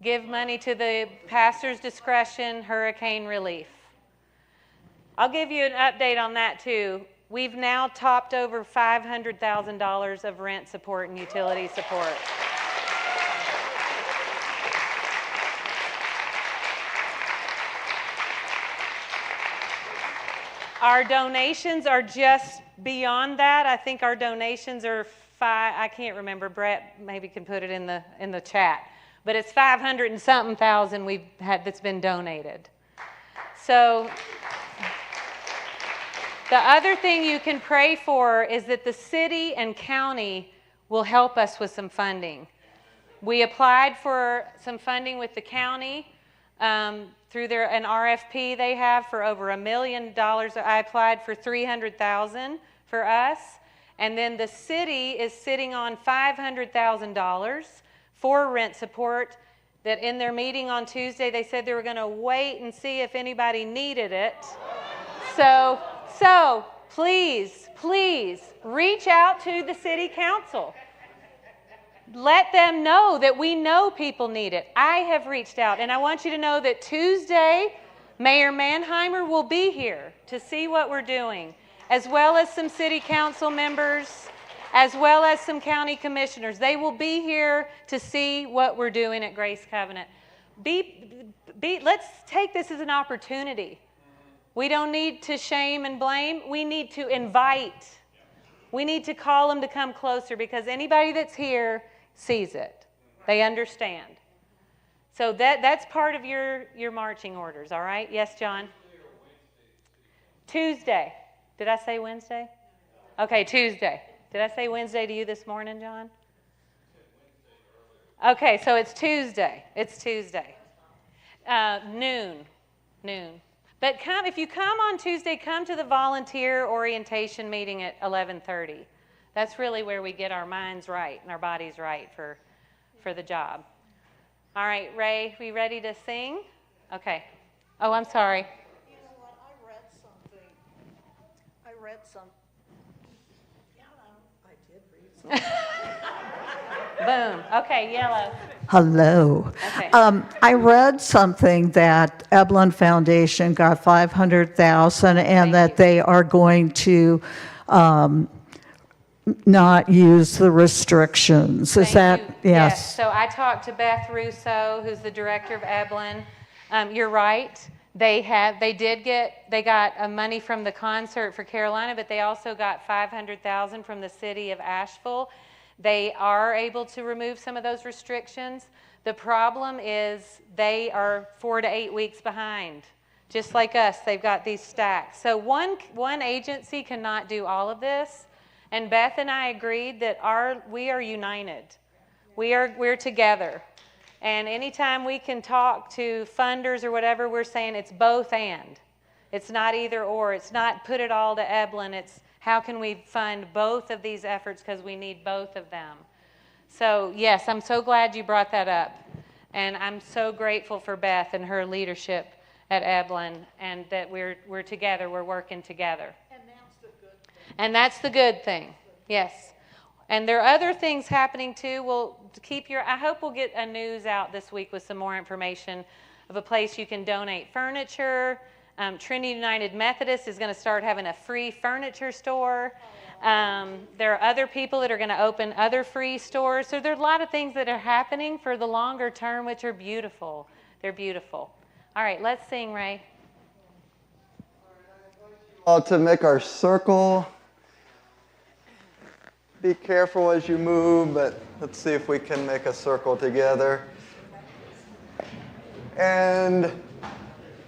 Give money to the pastor's discretion, hurricane relief. I'll give you an update on that too. We've now topped over $500,000 of rent support and utility support. Our donations are just beyond that. I think our donations are I can't remember. Brett maybe can put it in the chat. But it's 500 and something thousand we've had that's been donated. So the other thing you can pray for is that the city and county will help us with some funding. We applied for some funding with the county through an RFP they have for over $1 million. I applied for $300,000 for us. And then the city is sitting on $500,000 for rent support that in their meeting on Tuesday, they said they were going to wait and see if anybody needed it. So please reach out to the city council. Let them know that we know people need it. I have reached out, and I want you to know that Tuesday, Mayor Mannheimer will be here to see what we're doing, as well as some city council members, as well as some county commissioners. They will be here to see what we're doing at Grace Covenant. Let's take this as an opportunity. We don't need to shame and blame. We need to invite. We need to call them to come closer, because anybody that's here sees it. They understand. So that's part of your marching orders, all right? Yes, John? Tuesday. Did I say Wednesday? Okay, Tuesday. Did I say Wednesday to you this morning, John? Okay, so it's Tuesday. It's Tuesday. Noon. But if you come on Tuesday, come to the volunteer orientation meeting at 11:30. That's really where we get our minds right and our bodies right for the job. All right, Ray, we ready to sing? Okay. Oh, I'm sorry. You know what? I read some. I did read something. Boom. Okay, yellow. Hello. Okay. I read something that Eblin Foundation got $500,000, and that they are going to not use the restrictions. Is that yes? So I talked to Beth Russo, who's the director of Eblin. You're right. They got money from the concert for Carolina, but they also got $500,000 from the city of Asheville. They are able to remove some of those restrictions. The problem is they are 4 to 8 weeks behind. Just like us, they've got these stacks. So one agency cannot do all of this. And Beth and I agreed that we are united. We're together. And anytime we can talk to funders or whatever, we're saying it's both and. It's not either or. It's not put it all to Eblin. It's how can we fund both of these efforts, because we need both of them. So yes, I'm so glad you brought that up. And I'm so grateful for Beth and her leadership at Eblin, and that we're together, we're working together. And that's the good thing. Yes. And there are other things happening too. I hope we'll get a news out this week with some more information of a place you can donate furniture. Trinity United Methodist is going to start having a free furniture store. There are other people that are going to open other free stores. So there are a lot of things that are happening for the longer term, which are beautiful. They're beautiful. All right, let's sing, Ray. To make our circle. Be careful as you move, but let's see if we can make a circle together. And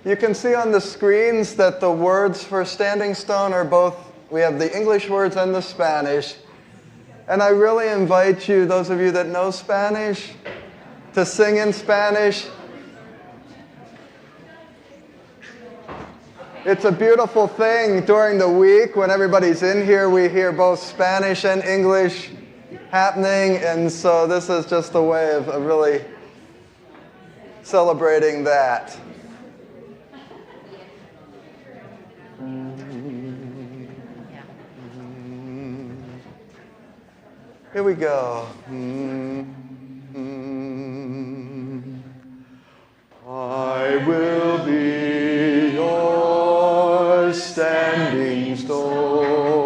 you can see on the screens that the words for Standing Stone are both, we have the English words and the Spanish. And I really invite you, those of you that know Spanish, to sing in Spanish. It's a beautiful thing during the week when everybody's in here. We hear both Spanish and English happening, and so this is just a way of really celebrating that. Here we go. I will be your standing stone.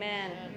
Amen.